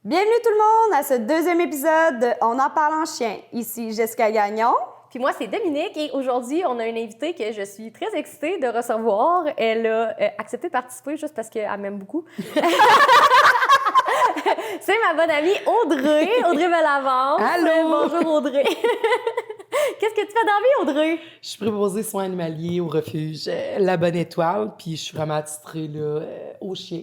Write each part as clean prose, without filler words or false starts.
Bienvenue tout le monde à ce deuxième épisode de On en parle en chien. Ici Jessica Gagnon. Puis moi, c'est Dominique et aujourd'hui, on a une invitée que je suis très excitée de recevoir. Elle a accepté de participer juste parce qu'elle m'aime beaucoup. C'est ma bonne amie Audrey Bellavance. Allô! Bonjour Audrey. Qu'est-ce que tu fais dans la vie, Audrey? Je suis préposée soins animaliers au refuge La Bonne Étoile, puis je suis vraiment attitrée là, aux chiens.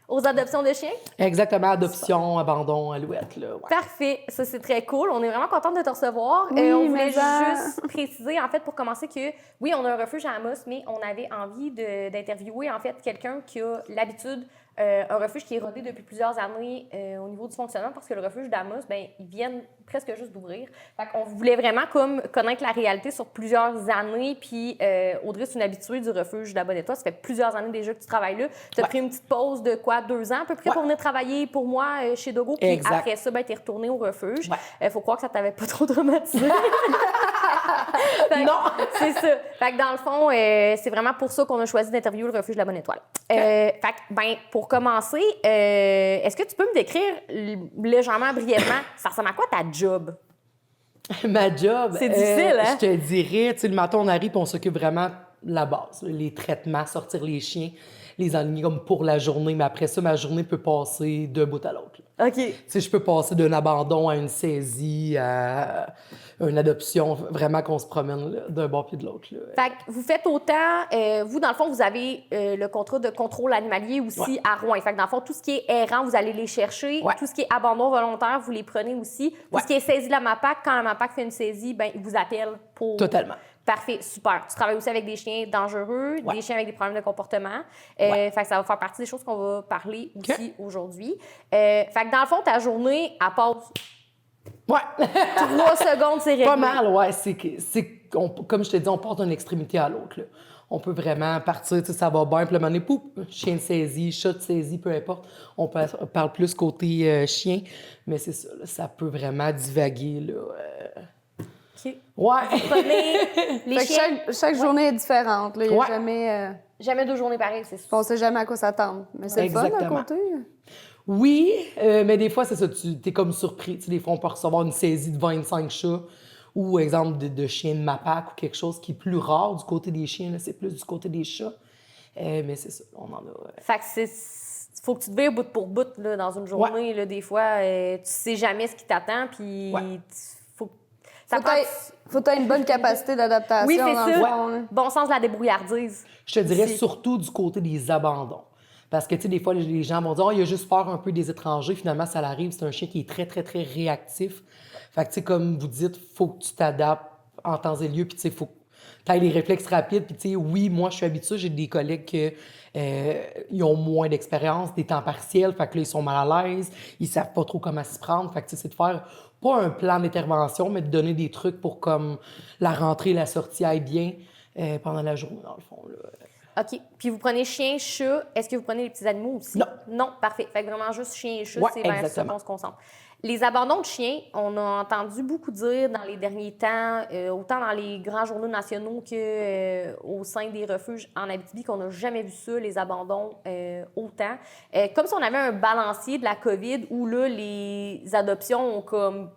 Aux adoptions de chiens? Exactement, adoption, abandon, alouette. Là, ouais. Parfait, ça c'est très cool. On est vraiment contente de te recevoir. Oui, on voulait mais ça... juste préciser, en fait, pour commencer, que oui, on a un refuge à Amos, mais on avait envie d'interviewer, en fait, quelqu'un qui a l'habitude, un refuge qui est rodé depuis plusieurs années au niveau du fonctionnement, parce que le refuge d'Amos, ben ils viennent presque juste d'ouvrir. Fait qu'on voulait vraiment comme connaître la réalité sur plusieurs années. Puis Audrey, c'est une habituée du refuge de la Bonne Étoile. Ça fait plusieurs années déjà que tu travailles là. Tu as pris une petite pause de quoi, 2 ans à peu près pour venir travailler pour moi chez Dogo. Puis après ça, ben, tu es retournée au refuge. Faut croire que ça t'avait pas trop traumatisé. Non! C'est ça. Fait que dans le fond, c'est vraiment pour ça qu'on a choisi d'interviewer le refuge de la Bonne Étoile. Fait que, ben, pour commencer, est-ce que tu peux me décrire légèrement, brièvement, ça ressemble à quoi ta job? Ma job, c'est difficile, hein? Je te dirais, tu sais, le matin, on arrive et on s'occupe vraiment de la base, les traitements, sortir les chiens, les aligner comme pour la journée. Mais après ça, ma journée peut passer d'un bout à l'autre. Là. OK. Tu sais, je peux passer d'un abandon à une saisie, à une adoption, vraiment qu'on se promène là, d'un bord puis de l'autre. Là. Fait que vous faites autant, vous, dans le fond, vous avez le contrat de contrôle animalier aussi à Rouen. Fait que dans le fond, tout ce qui est errant, vous allez les chercher. Tout ce qui est abandon volontaire, vous les prenez aussi. Tout ce qui est saisie de la MAPAC, quand la MAPAC fait une saisie, ben ils vous appellent pour... Totalement. Parfait, super. Tu travailles aussi avec des chiens dangereux, des chiens avec des problèmes de comportement. Fait que ça va faire partie des choses qu'on va parler aussi aujourd'hui. Fait que dans le fond, ta journée, elle passe 3 secondes, c'est réglé. Pas mal, ouais. Comme je te dis, on part d'une extrémité à l'autre. Là. On peut vraiment partir, ça va bien, puis le moment donné, pouf, chien de saisie, chat de saisie, peu importe. On parle plus côté chien, mais c'est ça, là, ça peut vraiment divaguer, là. OK. Ouais. Vous prenez les chiens... Chaque journée est différente. Il n'y a jamais... Jamais 2 journées pareilles, c'est sûr. On ne sait jamais à quoi s'attendre. Mais c'est le fun d'un côté. Oui, mais des fois, c'est ça, tu es comme surpris. Tu sais, des fois, on peut recevoir une saisie de 25 chats ou, exemple, de chiens de MAPAC ou quelque chose qui est plus rare du côté des chiens. Là, c'est plus du côté des chats. Mais c'est ça, on en a... Fait que faut que tu te vires bout pour bout là, dans une journée. Là, des fois, tu sais jamais ce qui t'attend, puis faut que tu aies une bonne capacité d'adaptation. Oui, c'est ça. Fond, bon sens de la débrouillardise. Je te dirais surtout du côté des abandons. Parce que, tu sais, des fois, les gens vont dire « Oh, il y a juste peur un peu des étrangers. » Finalement, ça l'arrive. C'est un chien qui est très, très, très réactif. Fait que, tu sais, comme vous dites, il faut que tu t'adaptes en temps et lieu. Puis, tu sais, il faut que tu aies les réflexes rapides. Puis, tu sais, oui, moi, je suis habituée. J'ai des collègues qui ont moins d'expérience, des temps partiels. Fait que là, ils sont mal à l'aise. Ils savent pas trop comment s'y prendre. Fait que, tu sais, c'est de faire pas un plan d'intervention, mais de donner des trucs pour, comme, la rentrée et la sortie aillent bien pendant la journée, dans le fond, là. OK. Puis vous prenez chien, chat. Est-ce que vous prenez les petits animaux aussi? Non. Non, parfait. Fait que vraiment juste chien et chat, c'est vers ça qu'on se concentre. Les abandons de chiens, on a entendu beaucoup dire dans les derniers temps, autant dans les grands journaux nationaux qu'au sein des refuges en Abitibi, qu'on n'a jamais vu ça, les abandons autant. Comme si on avait un balancier de la COVID où là, les adoptions ont comme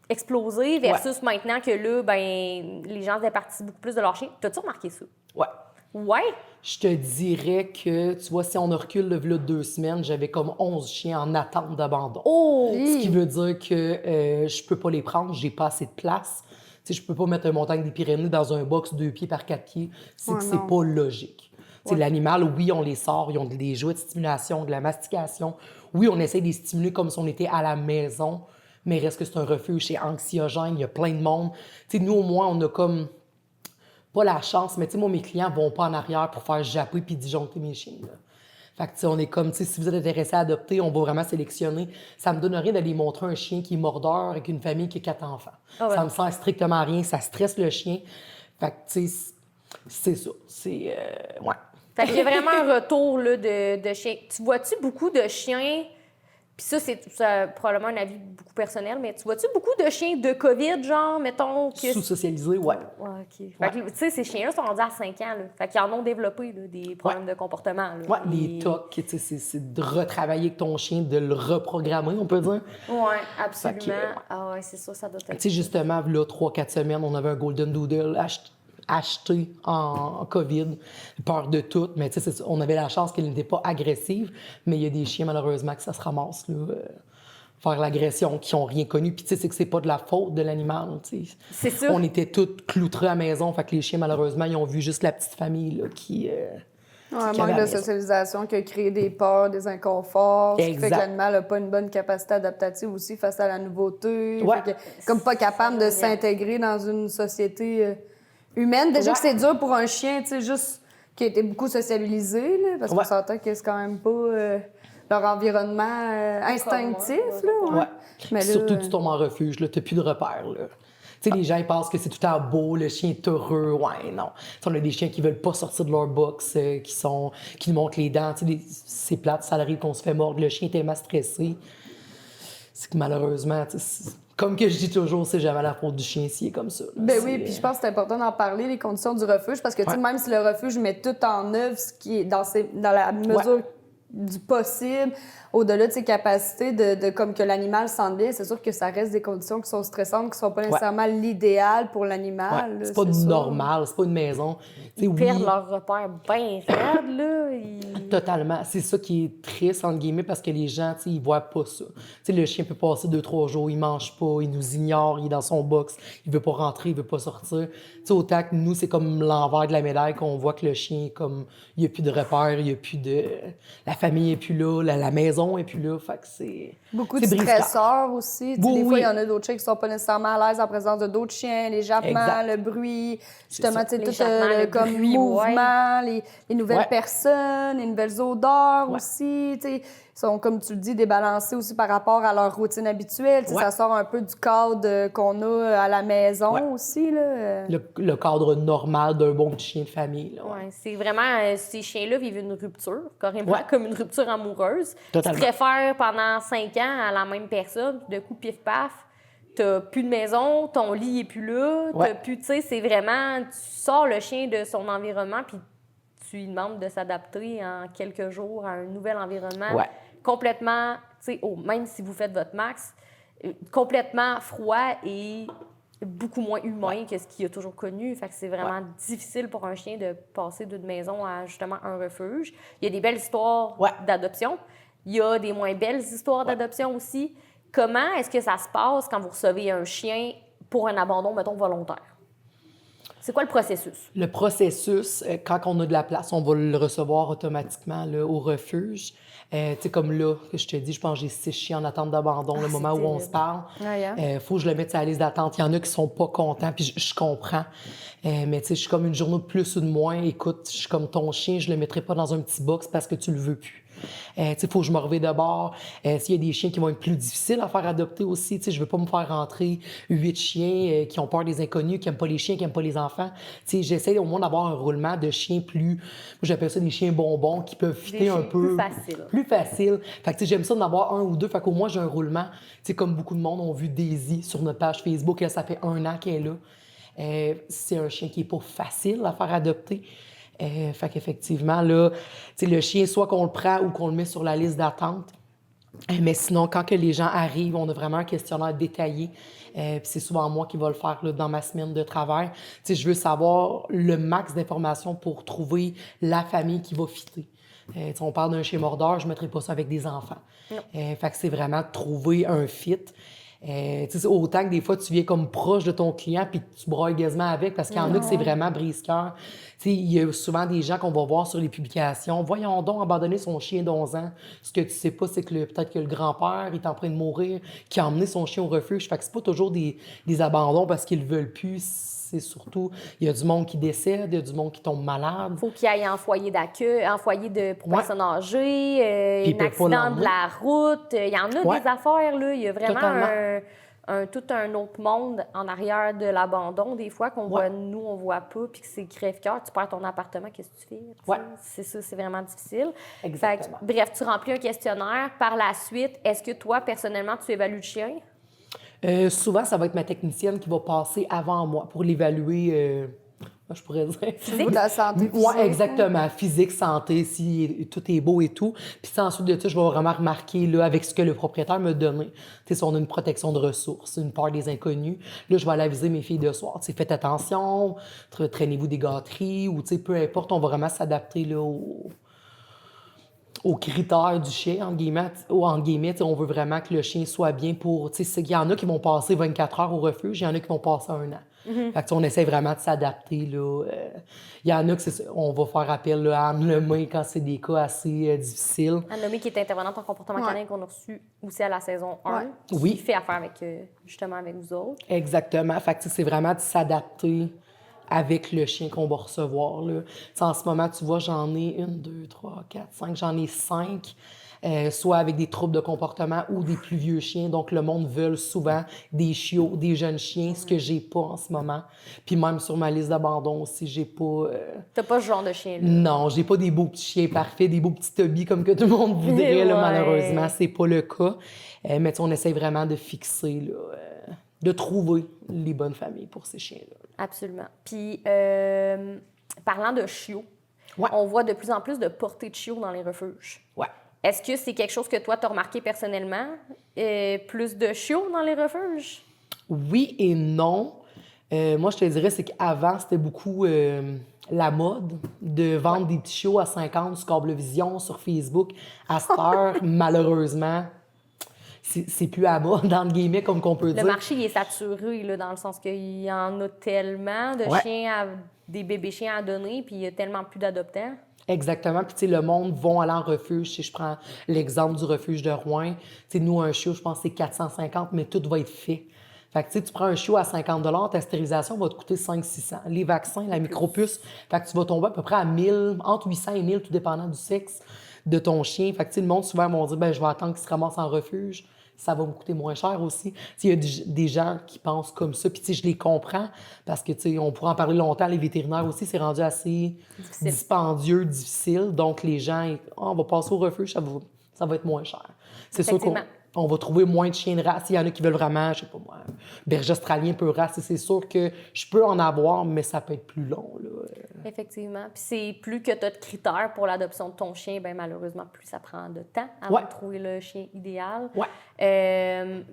explosé versus maintenant que là, ben, les gens se départissent beaucoup plus de leurs chiens. T'as-tu remarqué ça? Ouais. Ouais? Je te dirais que, tu vois, si on recule de 2 semaines, j'avais comme 11 chiens en attente d'abandon. Oh! Ce qui veut dire que je peux pas les prendre, j'ai pas assez de place. Tu sais, je peux pas mettre un montagne des Pyrénées dans un box 2 pieds par 4 pieds. C'est pas logique. Tu sais, l'animal, oui, on les sort, ils ont des jouets de stimulation, de la mastication. Oui, on essaie de les stimuler comme si on était à la maison, mais reste que c'est un refuge, c'est anxiogène, il y a plein de monde. Tu sais, nous, au moins, on a comme... pas la chance, mais tu sais, moi, mes clients vont pas en arrière pour faire japper puis disjoncter mes chiens, là. Fait que, tu sais, on est comme, tu sais, si vous êtes intéressé à adopter, on va vraiment sélectionner. Ça me donne rien d'aller montrer un chien qui est mordeur avec une famille qui a 4 enfants. Ça me sert strictement à rien, ça stresse le chien. Fait que, tu sais, c'est ça. C'est, ouais. Fait qu'il y a vraiment un retour là, de chiens. Tu vois-tu beaucoup de chiens Puis ça, probablement un avis beaucoup personnel, mais tu vois-tu beaucoup de chiens de COVID, genre, mettons... que Sous-socialisé, ouais. Ouais, OK. Fait que, tu sais, ces chiens-là sont rendus à 5 ans, là. Fait qu'ils en ont développé, là, des problèmes de comportement, là. Ouais, les TOC, tu sais, c'est de retravailler avec ton chien, de le reprogrammer, on peut dire. Ouais, absolument. Fait que, Ah ouais, c'est ça doit Tu être... sais, justement, là, 3-4 semaines, on avait un Golden Doodle acheté en COVID, peur de tout, mais tu sais, on avait la chance qu'elle n'était pas agressive, mais il y a des chiens, malheureusement, que ça se ramasse, là, faire l'agression, qui n'ont rien connu. Puis tu sais, c'est que c'est pas de la faute de l'animal, tu sais. C'est ça. On était tous cloutrés à la maison, fait que les chiens, malheureusement, ils ont vu juste la petite famille, là, qui Un avait manque à de la maison. socialisation qui a créé des peurs, des inconforts, ce qui fait que Exact. l'animal n'a pas une bonne capacité adaptative aussi face à la nouveauté. Ouais. Fait que, comme pas capable de s'intégrer dans une société humaine. Déjà que Ouais. c'est dur pour un chien, tu sais, juste qui a été beaucoup sociabilisé, là, parce qu'on Ouais. s'entend que c'est quand même pas leur environnement instinctif. Là, ouais. Ouais. Mais Puis là, surtout, tu tombes en refuge, là, t'as plus de repères, là. Tu sais, les gens, ils pensent que c'est tout le temps beau, le chien est heureux. Ouais, non. Tu sais, on a des chiens qui veulent pas sortir de leur box, qui nous montrent les dents. Tu sais, c'est plate, ça arrive qu'on se fait mordre. Le chien est tellement stressé. C'est que malheureusement, tu sais, comme que je dis toujours, c'est jamais la faute du chien s'il est comme ça. Là. Ben oui, puis je pense que c'est important d'en parler, les conditions du refuge, parce que tu sais, Ouais. même si le refuge met tout en œuvre, ce qui est dans la mesure du possible, au-delà de ses capacités de comme que l'animal sente bien, c'est sûr que ça reste des conditions qui sont stressantes, qui sont pas nécessairement l'idéal pour l'animal. Ouais. là, C'est pas sûr. normal, c'est pas une maison. Tu sais, Ils perdent oui, leur repère bien raide, là. totalement. C'est ça qui est triste, entre guillemets, parce que les gens, tu sais, ils voient pas ça. Tu sais, le chien peut passer 2-3 jours, il mange pas, il nous ignore, il est dans son box, il veut pas rentrer, il veut pas sortir. Tu sais, autant que nous, c'est comme l'envers de la médaille, qu'on voit que le chien, comme, il y a plus de repères, il y a plus de... La famille est plus là, la maison est plus là, fait que c'est... Beaucoup de c'est brise-cœur. stresseurs aussi. Tu sais, Oui, des fois, oui. il y en a d'autres chiens qui sont pas nécessairement à l'aise en présence de d'autres chiens, les jappements, Exact. le bruit, justement, ça. tu sais, Les tout jappements, le comme bruit, mouvement, les nouvelles Ouais. personnes, les nouvelles odeurs Ouais. aussi, tu sais. Ils sont, comme tu le dis, débalancés aussi par rapport à leur routine habituelle. Tu sais, Ouais. ça sort un peu du cadre qu'on a à la maison Ouais. aussi, là. Le cadre normal d'un bon petit chien de famille, là. Ouais, c'est vraiment... ces chiens-là vivent une rupture, carrément, Ouais. comme une rupture amoureuse. Totalement. Tu préfères pendant 5 ans à la même personne, puis de coup, pif-paf, t'as plus de maison, ton lit est plus là, Ouais. t'as plus... Tu sais, c'est vraiment... Tu sors le chien de son environnement, puis tu lui demandes de s'adapter en quelques jours à un nouvel environnement. Ouais. Complètement, tu sais, même si vous faites votre max, complètement froid et beaucoup moins humain que ce qu'il a toujours connu. Fait que c'est vraiment difficile pour un chien de passer d'une maison à justement un refuge. Il y a des belles histoires d'adoption. Il y a des moins belles histoires d'adoption aussi. Comment est-ce que ça se passe quand vous recevez un chien pour un abandon, mettons, volontaire? C'est quoi le processus? Le processus, quand on a de la place, on va le recevoir automatiquement là, au refuge. Tu sais, comme là, que je te dis, je pense que j'ai 6 chiens en attente d'abandon, le moment où on se parle. Faut que je le mette sur la liste d'attente. Il y en a qui sont pas contents, puis je comprends. Mais tu sais, je suis comme une journée de plus ou de moins. Écoute, je suis comme ton chien, je le mettrai pas dans un petit box parce que tu le veux plus. Tu sais, faut que je me revienne de bord. S'il y a des chiens qui vont être plus difficiles à faire adopter aussi, tu sais, je veux pas me faire rentrer 8 chiens qui ont peur des inconnus, qui aiment pas les chiens, qui aiment pas les enfants. Tu sais, j'essaie au moins d'avoir un roulement de chiens plus, moi j'appelle ça des chiens bonbons qui peuvent fitter un chiens peu. plus faciles. Plus facile. Fait que tu sais, j'aime ça d'en avoir un ou deux. Fait qu'au moins j'ai un roulement. Tu sais, comme beaucoup de monde ont vu Daisy sur notre page Facebook, elle, ça fait 1 an qu'elle est là. C'est un chien qui est pas facile à faire adopter. Fait qu'effectivement, là, tu sais, le chien, soit qu'on le prend ou qu'on le met sur la liste d'attente. Mais sinon, quand que les gens arrivent, on a vraiment un questionnaire détaillé. Puis c'est souvent moi qui va le faire là, dans ma semaine de travail. Tu sais, je veux savoir le max d'informations pour trouver la famille qui va fitter. Si on parle d'un chien mordeur, je ne mettrai pas ça avec des enfants. Fait que c'est vraiment de trouver un fit. C'est autant que des fois, tu viens comme proche de ton client puis tu brailles quasiment avec parce qu'il y en a que c'est vraiment brise-cœur. Il y a souvent des gens qu'on va voir sur les publications. Voyons donc abandonner son chien d'11 ans. Ce que tu sais pas, c'est que peut-être que le grand-père est en train de mourir, qui a emmené son chien au refuge. Fait que c'est pas toujours des abandons parce qu'ils le veulent plus. C'est surtout, il y a du monde qui décède, il y a du monde qui tombe malade. Il faut qu'il aille en foyer d'accueil, en foyer pour personnes âgées, Puis ils un peuvent pas accident de l'emmener. la route. Il y en a des affaires, là. Il y a vraiment tout un autre monde en arrière de l'abandon, des fois, qu'on voit, nous, on voit pas, puis que c'est crève-cœur. Tu perds ton appartement, qu'est-ce que tu fais? Ouais. C'est ça, c'est vraiment difficile. Exactement. Fait que, bref, tu remplis un questionnaire. Par la suite, est-ce que toi, personnellement, tu évalues le chien? Souvent, ça va être ma technicienne qui va passer avant moi pour l'évaluer. Je pourrais dire. Physique? De la santé physique. Oui, exactement. Physique, santé, si tout est beau et tout. Puis ensuite de ça, je vais vraiment remarquer là, avec ce que le propriétaire me donné. Si on a une protection de ressources, une peur des inconnus, là, je vais aller aviser mes filles de soir. Faites attention, traînez-vous des gâteries ou peu importe, on va vraiment s'adapter là, aux critères du chien, en guillemets, on veut vraiment que le chien soit bien pour... Il y en a qui vont passer 24 heures au refuge, il y en a qui vont passer 1 an. Fait que, on essaie vraiment de s'adapter. Il y en a on va faire appel là, à Anne Lemay quand c'est des cas assez difficiles. Anne Lemay qui est intervenante en comportement canin qu'on a reçu aussi à la saison 1. Oui. Qui fait affaire avec, justement avec vous autres. Exactement. Fait que, c'est vraiment de s'adapter avec le chien qu'on va recevoir. Là. En ce moment, tu vois, j'en ai 1, 2, 3, 4, 5. J'en ai 5. Soit avec des troubles de comportement ou des plus vieux chiens. Donc, le monde veut souvent des chiots, des jeunes chiens, ce que j'ai pas en ce moment. Puis même sur ma liste d'abandon aussi, j'ai pas... T'as pas ce genre de chien, là? Non, j'ai pas des beaux petits chiens parfaits, des beaux petits Toby comme que tout le monde voudrait, là, malheureusement. C'est pas le cas. Mais on essaie vraiment de fixer, là, de trouver les bonnes familles pour ces chiens-là. Absolument. Puis, parlant de chiots, on voit de plus en plus de portées de chiots dans les refuges. Ouais. Est-ce que c'est quelque chose que toi, tu as remarqué personnellement? Plus de chiots dans les refuges? Oui et non. Moi, je te dirais, c'est qu'avant, c'était beaucoup la mode de vendre des petits chiots à 50 sur Cablevision, sur Facebook. À cette heure, malheureusement, c'est plus à mode, entre guillemets, comme qu'on peut dire. Le marché, il est saturé, là, dans le sens qu'il y en a tellement de chiens, des bébés chiens à donner, puis il y a tellement plus d'adoptants. Exactement. Puis, le monde va aller en refuge. Si je prends l'exemple du refuge de Rouen, nous, un chiot, je pense que c'est 450, mais tout va être fait. Fait que, tu prends un chiot à 50 $, ta stérilisation va te coûter 500-600. Les vaccins, la micropuce, fait que tu vas tomber à peu près à 1000, entre 800 et 1000, tout dépendant du sexe de ton chien. Fait que, le monde, souvent, vont dire, je vais attendre qu'il se ramasse en refuge. Ça va me coûter moins cher aussi. Il y a des gens qui pensent comme ça, puis je les comprends, parce que on pourrait en parler longtemps, les vétérinaires aussi, c'est rendu assez dispendieux, difficile. Donc, les gens, on va passer au refuge, ça va être moins cher. C'est sûr qu'on va trouver moins de chiens de race. Il y en a qui veulent vraiment, je sais pas moi, berger australien peu race. C'est sûr que je peux en avoir, mais ça peut être plus long, là. Effectivement. Puis c'est plus que tu as de critères pour l'adoption de ton chien, bien malheureusement, plus ça prend de temps avant de trouver le chien idéal. Ouais.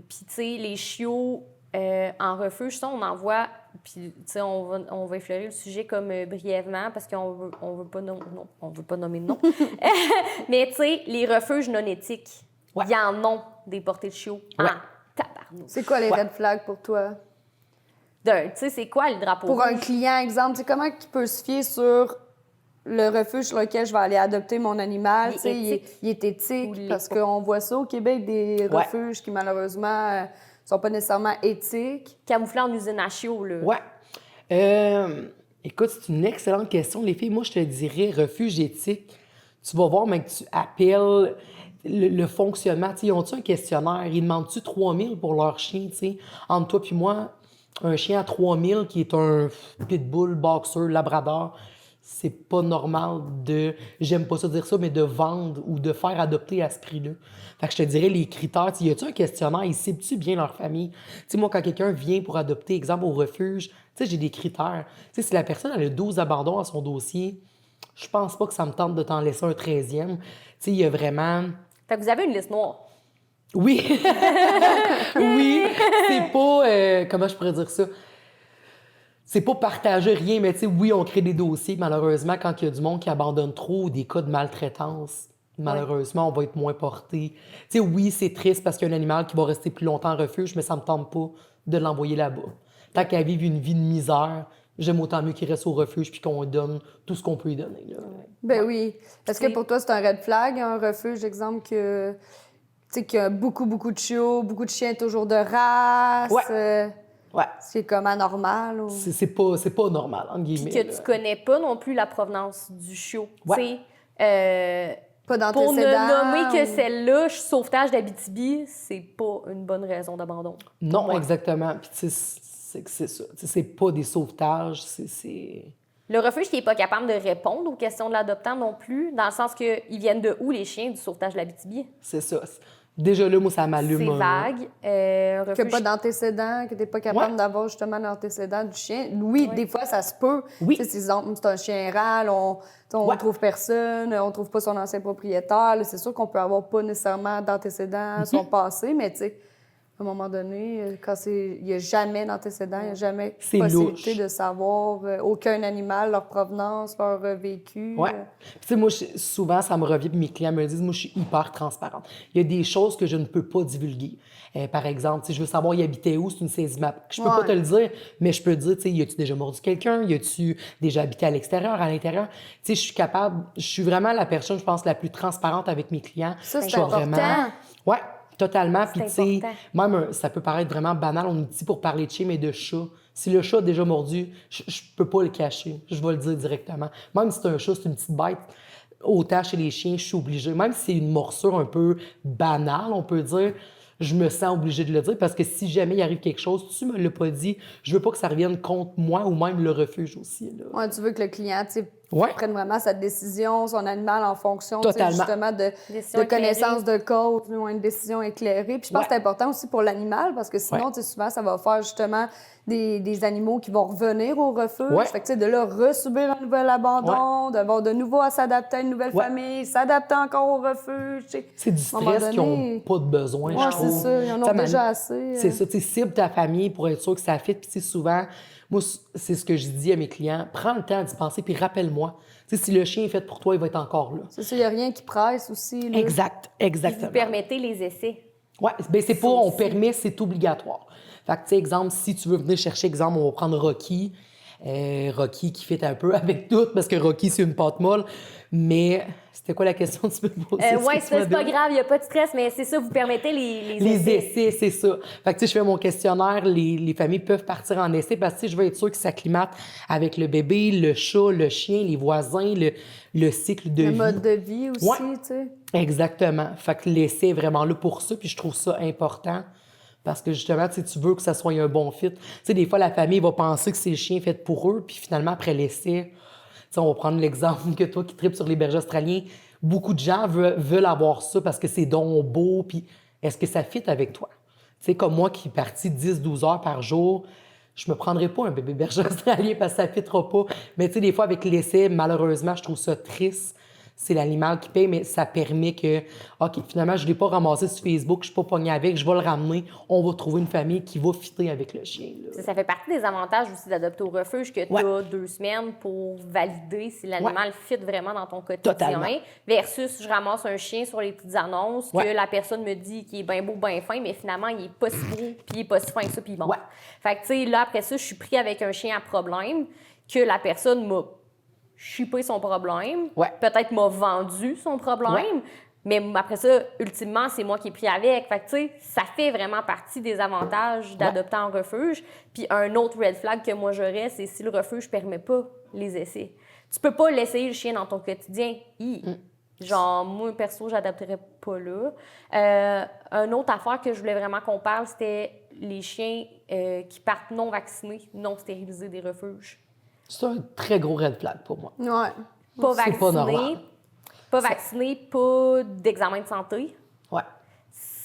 Puis tu sais, les chiots en refuge, ça, on en voit, puis tu sais, on va effleurer le sujet comme brièvement parce qu'on veut pas nommer de nom. Mais tu sais, les refuges non éthiques, il y en a des portées de chiots en tabarnouche. C'est quoi les red flags pour toi? Tu sais, c'est quoi le drapeau Pour rouge? un client, exemple, comment il peut se fier sur le refuge sur lequel je vais aller adopter mon animal? Il est éthique, parce qu'on voit ça au Québec, des refuges qui, malheureusement, sont pas nécessairement éthiques. Camouflés en usine à chiots, là. Ouais. Écoute, c'est une excellente question, les filles. Moi, je te dirais refuge éthique. Tu vas voir, mais que tu appelles le fonctionnement. Ils ont-tu un questionnaire? Ils demandent-tu 3 000 pour leur chien? T'sais? Entre toi puis moi, un chien à 3 000 qui est un pitbull, boxer, labrador, c'est pas normal de, j'aime pas ça dire ça, mais de vendre ou de faire adopter à ce prix-là. Fait que je te dirais, les critères, y a-tu un questionnaire? Ils ciblent-tu bien leur famille? T'sais, moi, quand quelqu'un vient pour adopter, exemple, au refuge, j'ai des critères. T'sais, si la personne a 12 abandons à son dossier, je pense pas que ça me tente de t'en laisser un 13e. Il y a vraiment... Fait que vous avez une liste noire. Oui. Oui. C'est pas... comment je pourrais dire ça? C'est pas partager rien, mais oui, on crée des dossiers. Malheureusement, quand il y a du monde qui abandonne trop ou des cas de maltraitance, malheureusement, on va être moins porté. Oui, c'est triste parce qu'il y a un animal qui va rester plus longtemps en refuge, mais ça me tente pas de l'envoyer là-bas. Tant qu'elle vive une vie de misère, j'aime autant mieux qu'il reste au refuge puis qu'on donne tout ce qu'on peut lui donner. Là. Ben oui. Est-ce que pour toi, c'est un red flag, un refuge, exemple, qu'il y a beaucoup de chiots, beaucoup de chiens toujours de race? Ouais. C'est comme anormal? Ou... C'est pas normal, entre guillemets. Puis que tu connais pas non plus la provenance du chiot. Pas Pour d'antécédents. ne nommer que celle-là, sauvetage d'Abitibi, c'est pas une bonne raison d'abandon. Non, Ouais. exactement. Puis, tu sais, c'est ça. Tu sais, c'est pas des sauvetages, c'est... Le refuge qui n'est pas capable de répondre aux questions de l'adoptant non plus, dans le sens qu'ils viennent de où, les chiens du sauvetage de l'Abitibi? C'est ça. Déjà là, moi, ça m'allume. C'est vague. Qu'il n'y Refuge... a pas d'antécédents, que tu n'es pas capable d'avoir justement l'antécédent du chien. Oui, des fois, ça se peut. Oui. Tu sais, c'est un chien râle, on trouve personne, on trouve pas son ancien propriétaire. Là, c'est sûr qu'on peut avoir pas nécessairement d'antécédents, son passé, mais tu sais, à un moment donné, quand il n'y a jamais d'antécédents, il n'y a jamais C'est possibilité louche. de savoir aucun animal, leur provenance, leur vécu. Ouais. Puis, tu sais, moi, souvent, ça me revient, puis mes clients me le disent, moi, je suis hyper transparente. Il y a des choses que je ne peux pas divulguer. Par exemple, si je veux savoir, il habitait où, c'est une saisie map. Je peux pas te le dire, mais je peux te dire, tu sais, y a-tu déjà mordu quelqu'un? Y a-tu déjà habité à l'extérieur, à l'intérieur? Tu sais, je suis capable, je suis vraiment la personne, je pense, la plus transparente avec mes clients. Ça, c'est Je suis important. Ouais, totalement. Puis, tu sais, important. même, ça peut paraître vraiment banal, on nous dit pour parler de chien, mais de chat. Si le chat a déjà mordu, je peux pas le cacher. Je vais le dire directement. Même si c'est un chat, c'est une petite bête, autant chez les chiens, je suis obligée. Même si c'est une morsure un peu banale, on peut dire, je me sens obligée de le dire parce que si jamais il arrive quelque chose, tu me l'as pas dit, je veux pas que ça revienne contre moi ou même le refuge aussi. Là. Ouais, tu veux que le client, tu sais, Ouais. prenne vraiment sa décision, son animal en fonction, tu sais, Totalement. justement, Décision de connaissance de cause, ou une décision éclairée. Puis je pense que c'est important aussi pour l'animal, parce que sinon, tu sais, souvent, ça va faire justement des animaux qui vont revenir au refuge. Ouais. Fait que, tu sais, de là, resubir un nouvel abandon, d'avoir de nouveau à s'adapter à une nouvelle famille, s'adapter encore au refuge, tu sais. C'est du À un moment stress qu'ils n'ont donné- pas de besoin, Ouais, je c'est trouve. ça, ils en ont Ça déjà assez. C'est ça, tu sais, cible ta famille pour être sûr que ça fit. Puis tu sais, souvent, moi, c'est ce que je dis à mes clients, prends le temps d'y penser, puis rappelle-moi. Tu sais, si le chien est fait pour toi, il va être encore là. C'est ça, il n'y a rien qui presse aussi. Là. Exact, Vous exactement. permettez les essais. Ouais, ben c'est pas, on aussi. permet, c'est obligatoire. Fait que, tu sais, exemple, si tu veux venir chercher, exemple, on va prendre Rocky. Rocky qui fit un peu avec tout, parce que Rocky, c'est une pâte molle. Mais c'était quoi la question que tu me posais? Oui, c'est pas grave, il n'y a pas de stress, mais c'est ça, vous permettez les Les essais. essais, c'est ça. Fait que, tu sais, je fais mon questionnaire, les familles peuvent partir en essai parce que, tu sais, je veux être sûre qu'ils s'acclimatent avec le bébé, le chat, le chien, les voisins, le cycle de Le vie. mode de vie aussi, Ouais. tu sais. Exactement. Fait que l'essai est vraiment là pour ça, puis je trouve ça important. Parce que justement, tu sais, tu veux que ça soit un bon fit. Tu sais, des fois, la famille va penser que c'est le chien fait pour eux, puis finalement, après l'essai, tu sais, on va prendre l'exemple que toi qui tripes sur les bergers australiens, beaucoup de gens veulent avoir ça parce que c'est donc beau, puis est-ce que ça fit avec toi? Tu sais, comme moi qui est parti 10-12 heures par jour, je me prendrais pas un bébé berger australien parce que ça fitera pas. Mais tu sais, des fois, avec l'essai, malheureusement, je trouve ça triste. C'est l'animal qui paye, mais ça permet que, OK, finalement, je ne l'ai pas ramassé sur Facebook, je ne suis pas pognée avec, je vais le ramener, on va trouver une famille qui va fitter avec le chien. Là. Ça fait partie des avantages aussi d'adopter au refuge que tu as 2 semaines pour valider si l'animal fit vraiment dans ton quotidien. Totalement. Versus, je ramasse un chien sur les petites annonces que la personne me dit qu'il est bien beau, bien fin, mais finalement, il n'est pas si beau, puis il n'est pas si fin que ça, puis bon. Fait que, tu sais, là, après ça, je suis pris avec un chien à problème que la personne m'a chipé son problème, peut-être m'a vendu son problème, mais après ça, ultimement, c'est moi qui ai pris avec. Fait que, tu sais, ça fait vraiment partie des avantages d'adopter en refuge. Puis un autre red flag que moi j'aurais, c'est si le refuge ne permet pas les essais. Tu peux pas l'essayer le chien dans ton quotidien. Genre, moi, perso, j'adapterais pas là. Une autre affaire que je voulais vraiment qu'on parle, c'était les chiens qui partent non vaccinés, non stérilisés des refuges. C'est un très gros red flag pour moi. Ouais. Pas C'est pas normal. Pas vacciné, pas d'examen de santé. Ouais.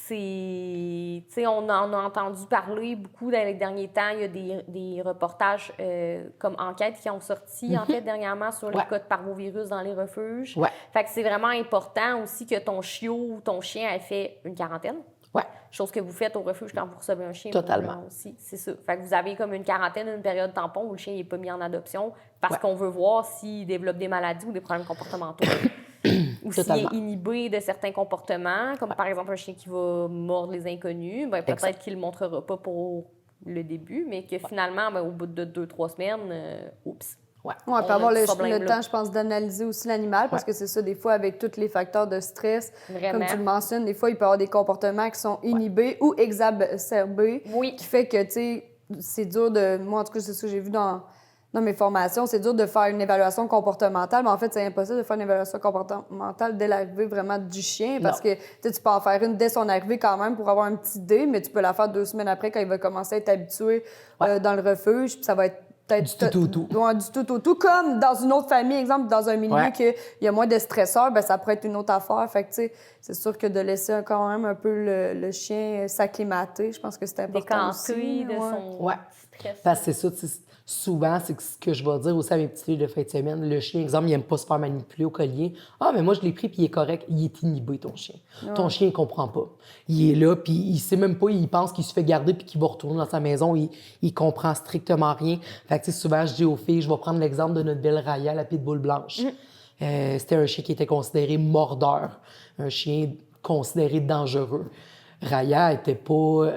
Tu sais, on en a entendu parler beaucoup dans les derniers temps. Il y a des reportages comme enquêtes qui ont sorti, en fait, dernièrement sur les cas de parvovirus dans les refuges. Fait que c'est vraiment important aussi que ton chiot ou ton chien ait fait une quarantaine. Chose que vous faites au refuge quand vous recevez un chien. Totalement. Aussi, c'est ça. Fait que vous avez comme une quarantaine, une période tampon où le chien n'est pas mis en adoption parce qu'on veut voir s'il développe des maladies ou des problèmes comportementaux. Ou s'il est inhibé de certains comportements, comme par exemple un chien qui va mordre les inconnus, ben, peut-être qu'il ne le montrera pas pour le début, mais que finalement, ben, au bout de 2-3 semaines, oups. Ouais, puis avoir le temps, je pense, d'analyser aussi l'animal, parce que c'est ça, des fois, avec tous les facteurs de stress, comme tu le mentionnes, des fois, il peut y avoir des comportements qui sont inhibés ou exacerbés, qui fait que, tu sais, c'est dur de... Moi, en tout cas, c'est ça que j'ai vu dans Dans mes formations, c'est dur de faire une évaluation comportementale, mais en fait, c'est impossible de faire une évaluation comportementale dès l'arrivée vraiment du chien parce que tu peux en faire une dès son arrivée quand même pour avoir une petite idée, mais tu peux la faire 2 semaines après quand il va commencer à être habitué dans le refuge, puis ça va être peut-être du tout. Ouais, du tout. Comme dans une autre famille, exemple, dans un milieu qu'il y a moins de stresseurs, ben ça pourrait être une autre affaire. Fait que, tu sais, c'est sûr que de laisser quand même un peu le chien s'acclimater, je pense que c'est important aussi. De son stress. Parce que c'est ça, souvent, c'est ce que je vais dire aussi à mes petites filles de fin de semaine. Le chien, exemple, il n'aime pas se faire manipuler au collier. Ah, mais moi, je l'ai pris, puis il est correct. Il est inhibé, ton chien. Ton chien, il comprend pas. Il est là, puis il sait même pas, il pense qu'il se fait garder, puis qu'il va retourner dans sa maison. Il comprend strictement rien. Fait que, tu sais, souvent, je dis aux filles, je vais prendre l'exemple de notre belle Raya, la pitbull blanche. C'était un chien qui était considéré mordeur, un chien considéré dangereux. Raya était pas...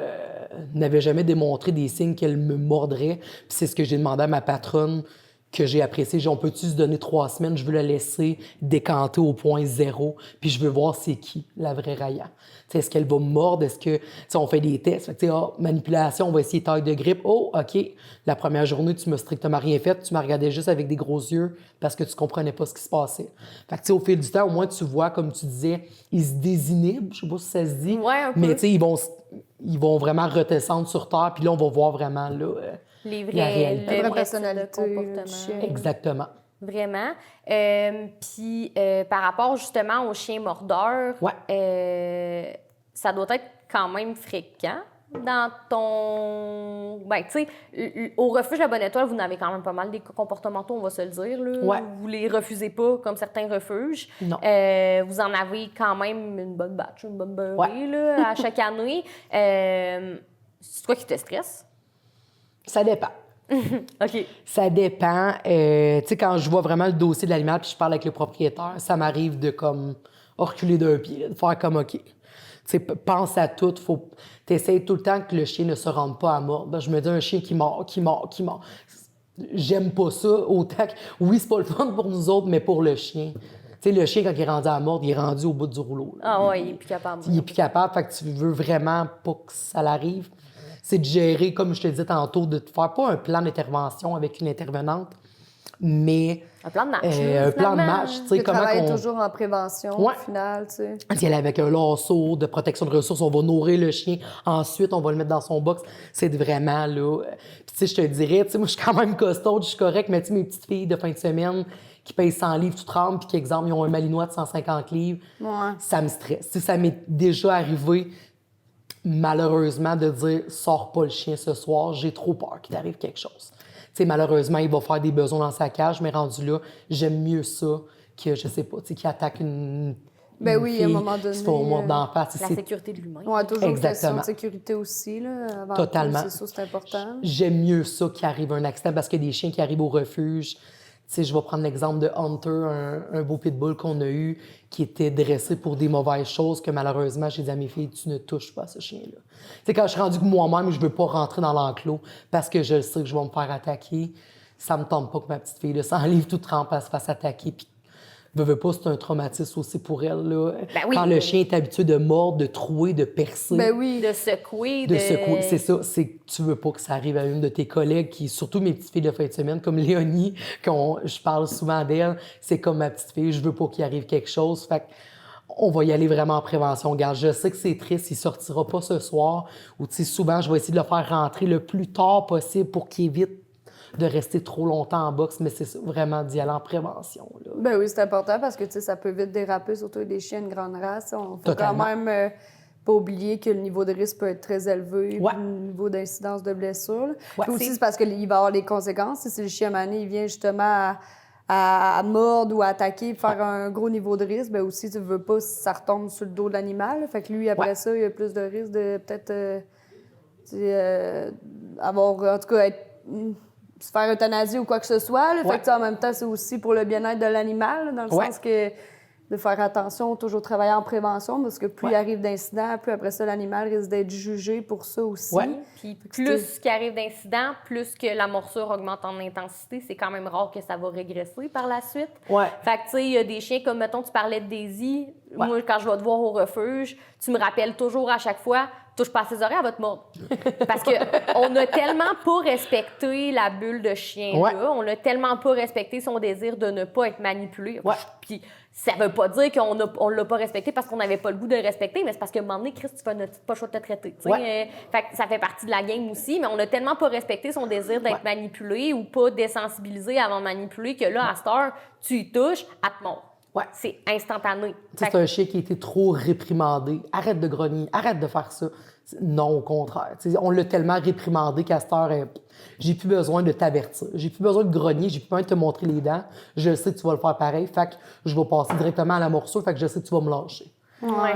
n'avait jamais démontré des signes qu'elle me mordrait. Puis c'est ce que j'ai demandé à ma patronne, que j'ai apprécié. On peut-tu se donner 3 semaines? Je veux la laisser décanter au point 0, puis je veux voir c'est qui, la vraie Raya. T'sais, est-ce qu'elle va me mordre? Est-ce que... on fait des tests. Fait que, manipulation, on va essayer taille de grippe. Oh, OK, la première journée, tu m'as strictement rien fait. Tu m'as regardé juste avec des gros yeux parce que tu comprenais pas ce qui se passait. Fait que, au fil du temps, au moins, tu vois, comme tu disais, ils se désinhibent. Je sais pas si ça se dit. Ouais, un peu. Mais ils vont vraiment redescendre sur terre, puis là, on va voir vraiment là, les la réalité. La vraie personnalité, personnalité. Exactement. Vraiment. Puis par rapport justement aux chiens mordeurs, ça doit être quand même fréquent dans ton... Ben, tu sais, au refuge La Bonne Étoile, vous n'avez quand même pas mal des comportementaux, on va se le dire. Là. Ouais. Vous les refusez pas comme certains refuges. Non. Vous en avez quand même une bonne batch, une bonne beurrée là, à chaque année. C'est quoi qui te stresse? Ça dépend. OK. Ça dépend. Tu sais, quand je vois vraiment le dossier de l'animal puis je parle avec le propriétaire, ça m'arrive de comme reculer d'un pied, là, de faire comme OK. Tu sais, pense à tout. Tu essaies tout le temps que le chien ne se rende pas à mordre. Ben, je me dis un chien qui mord. J'aime pas ça autant que... Oui, c'est pas le fun pour nous autres, mais pour le chien. Tu sais, le chien, quand il est rendu à mordre, il est rendu au bout du rouleau. Là. Ah ouais, il est plus capable. Il est plus capable, fait que tu veux vraiment pas que ça l'arrive. C'est de gérer, comme je te disais tantôt, de te faire pas un plan d'intervention avec une intervenante, mais... Un plan de match. un plan de match, tu sais, Tu comment travailles qu'on... toujours en prévention, au final, tu sais. Y aller avec un lasso de protection de ressources, on va nourrir le chien. Ensuite, on va le mettre dans son box. C'est vraiment, là... Puis, tu sais, je te dirais, tu sais, moi, je suis quand même costaud, je suis correct, mais tu sais, mes petites filles de fin de semaine qui payent 100 livres tout tremble, puis qu'exemple, ils ont un malinois de 150 livres, ça me stresse. Tu sais, ça m'est déjà arrivé, malheureusement, de dire « Sors pas le chien ce soir, j'ai trop peur qu'il t'arrive quelque chose. » Tu sais, malheureusement, il va faire des besoins dans sa cage, mais rendu là, j'aime mieux ça que, je sais pas, tu sais, qu'il attaque une fille, à un moment donné. qui se fait mordre d'en face. La sécurité de l'humain. Ouais, toujours une question Exactement. de sécurité aussi, là. Avant Totalement. tout, c'est ça, c'est important. J'aime mieux ça qu'il arrive un accident parce qu'il y a des chiens qui arrivent au refuge. Tu sais, je vais prendre l'exemple de Hunter, un beau pitbull qu'on a eu qui était dressé pour des mauvaises choses que malheureusement, j'ai dit à mes filles, tu ne touches pas à ce chien-là. Tu sais, quand je suis rendu que moi-même, je veux pas rentrer dans l'enclos parce que je sais que je vais me faire attaquer, ça me tente pas que ma petite fille, là, sans livre toute trempe, elle se fasse attaquer. Puis, veux pas, c'est un traumatisme aussi pour elle. Là. Ben oui. Quand le chien est habitué de mordre, de trouer, de percer. Ben oui. De secouer. De secouer, c'est ça. C'est que tu veux pas que ça arrive à une de tes collègues, qui, surtout mes petites filles de fin de semaine, comme Léonie, je parle souvent d'elle, c'est comme ma petite fille, je veux pas qu'il arrive quelque chose. Fait on va y aller vraiment en prévention. Regarde, je sais que c'est triste, il sortira pas ce soir, ou tu sais, souvent, je vais essayer de le faire rentrer le plus tard possible pour qu'il évite de rester trop longtemps en boxe, mais c'est vraiment d'y aller en prévention. Là. Ben oui, c'est important parce que, tu sais, ça peut vite déraper, surtout des chiens de grande race. On faut Totalement. quand même pas oublier que le niveau de risque peut être très élevé, Ouais. puis le niveau d'incidence de blessure. là. Ouais. Puis aussi, c'est parce qu'il va y avoir des conséquences. Si le chien mané, il vient justement à mordre ou à attaquer, faire un gros niveau de risque, ben aussi, tu veux pas si ça retombe sur le dos de l'animal. Fait que lui, après ça, il a plus de risque de peut-être avoir, en tout cas, se faire euthanasier ou quoi que ce soit. Là. Fait que, en même temps, c'est aussi pour le bien-être de l'animal, là, dans le sens que de faire attention, toujours travailler en prévention, parce que plus il arrive d'incidents, plus après ça, l'animal risque d'être jugé pour ça aussi. Puis plus qu'il arrive d'incidents, plus que la morsure augmente en intensité, c'est quand même rare que ça va régresser par la suite. Fait que, tu sais, il y a des chiens comme, mettons, tu parlais de Daisy. Moi, quand je vais te voir au refuge, tu me rappelles toujours à chaque fois, touche pas à ses oreilles, elle va te mordre. Parce qu'on a tellement pas respecté la bulle de chien-là, on a tellement pas respecté son désir de ne pas être manipulé. Puis ça veut pas dire qu'on l'a pas respecté parce qu'on n'avait pas le goût de le respecter, mais c'est parce qu'à un moment donné, Chris, tu n'as pas le choix de te traiter. Fait que ça fait partie de la game aussi, mais on a tellement pas respecté son désir d'être manipulé ou pas désensibilisé avant de manipuler que là, à cette heure, tu y touches, elle te mord. C'est instantané. C'est un chien qui a été trop réprimandé. Arrête de grogner, arrête de faire ça. Non, au contraire. T'sais, on l'a tellement réprimandé qu'à cette heure, j'ai plus besoin de t'avertir. J'ai plus besoin de grogner, j'ai plus besoin de te montrer les dents. Je sais que tu vas le faire pareil. Fait que je vais passer directement à la morsure. Fait que je sais que tu vas me lâcher.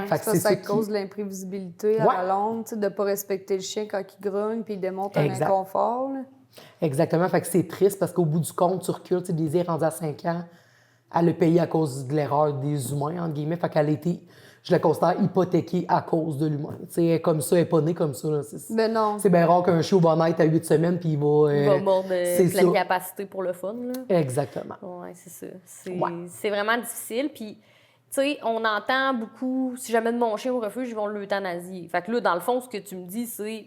Fait que ça cause de l'imprévisibilité à la longue, de ne pas respecter le chien quand il grogne puis il démontre un inconfort. Là. Exactement. Fait que c'est triste parce qu'au bout du compte, tu recules. Daisy est rendue à 5 ans. Elle a payé à cause de l'erreur des humains, entre guillemets. Fait qu'elle a été, je la considère, hypothéquée à cause de l'humain. Elle est comme ça, elle n'est pas née comme ça. Là. Ben non. C'est bien rare qu'un chien va naître à 8 semaines puis il va mordre pleine capacité pour le fun. Là. Exactement. Oui, c'est ça. C'est vraiment difficile. Puis, tu sais, on entend beaucoup, si j'amène mon chien au refuge, ils vont l'euthanasier. Fait que là, dans le fond, ce que tu me dis, c'est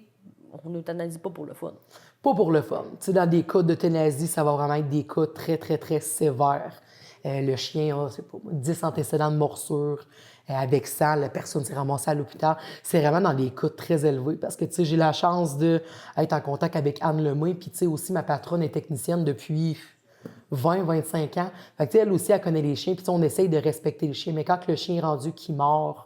on n'euthanasie pas pour le fun. Pas pour le fun. T'sais, dans des cas d'euthanasie, ça va vraiment être des cas très, très, très sévères. Le chien a, 10 antécédents de morsure. Avec ça, la personne s'est ramassée à l'hôpital. C'est vraiment dans des cas très élevés parce que, tu sais, j'ai la chance d'être en contact avec Anne Lemay. Puis, tu sais, aussi, ma patronne est technicienne depuis 20-25 ans. Fait que, tu sais, elle aussi, elle connaît les chiens. Puis, on essaye de respecter le chien. Mais quand le chien est rendu qui mord,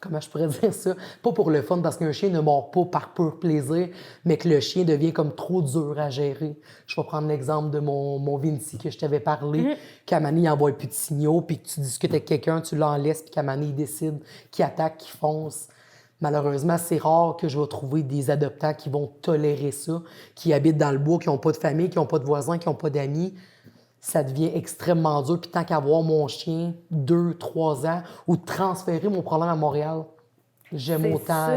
comment je pourrais dire ça? Pas pour le fun, parce qu'un chien ne mord pas par pur plaisir, mais que le chien devient comme trop dur à gérer. Je vais prendre l'exemple de mon Vinci que je t'avais parlé, qu'à Mané, il n'envoie plus de signaux, puis que tu discutes avec quelqu'un, tu l'en laisses, puis qu'à Mané, il décide qui attaque, qui fonce. Malheureusement, c'est rare que je vais trouver des adoptants qui vont tolérer ça, qui habitent dans le bois, qui n'ont pas de famille, qui n'ont pas de voisins, qui n'ont pas d'amis. Ça devient extrêmement dur. Puis tant qu'à voir mon chien 2-3 ans ou de transférer mon problème à Montréal, j'aime autant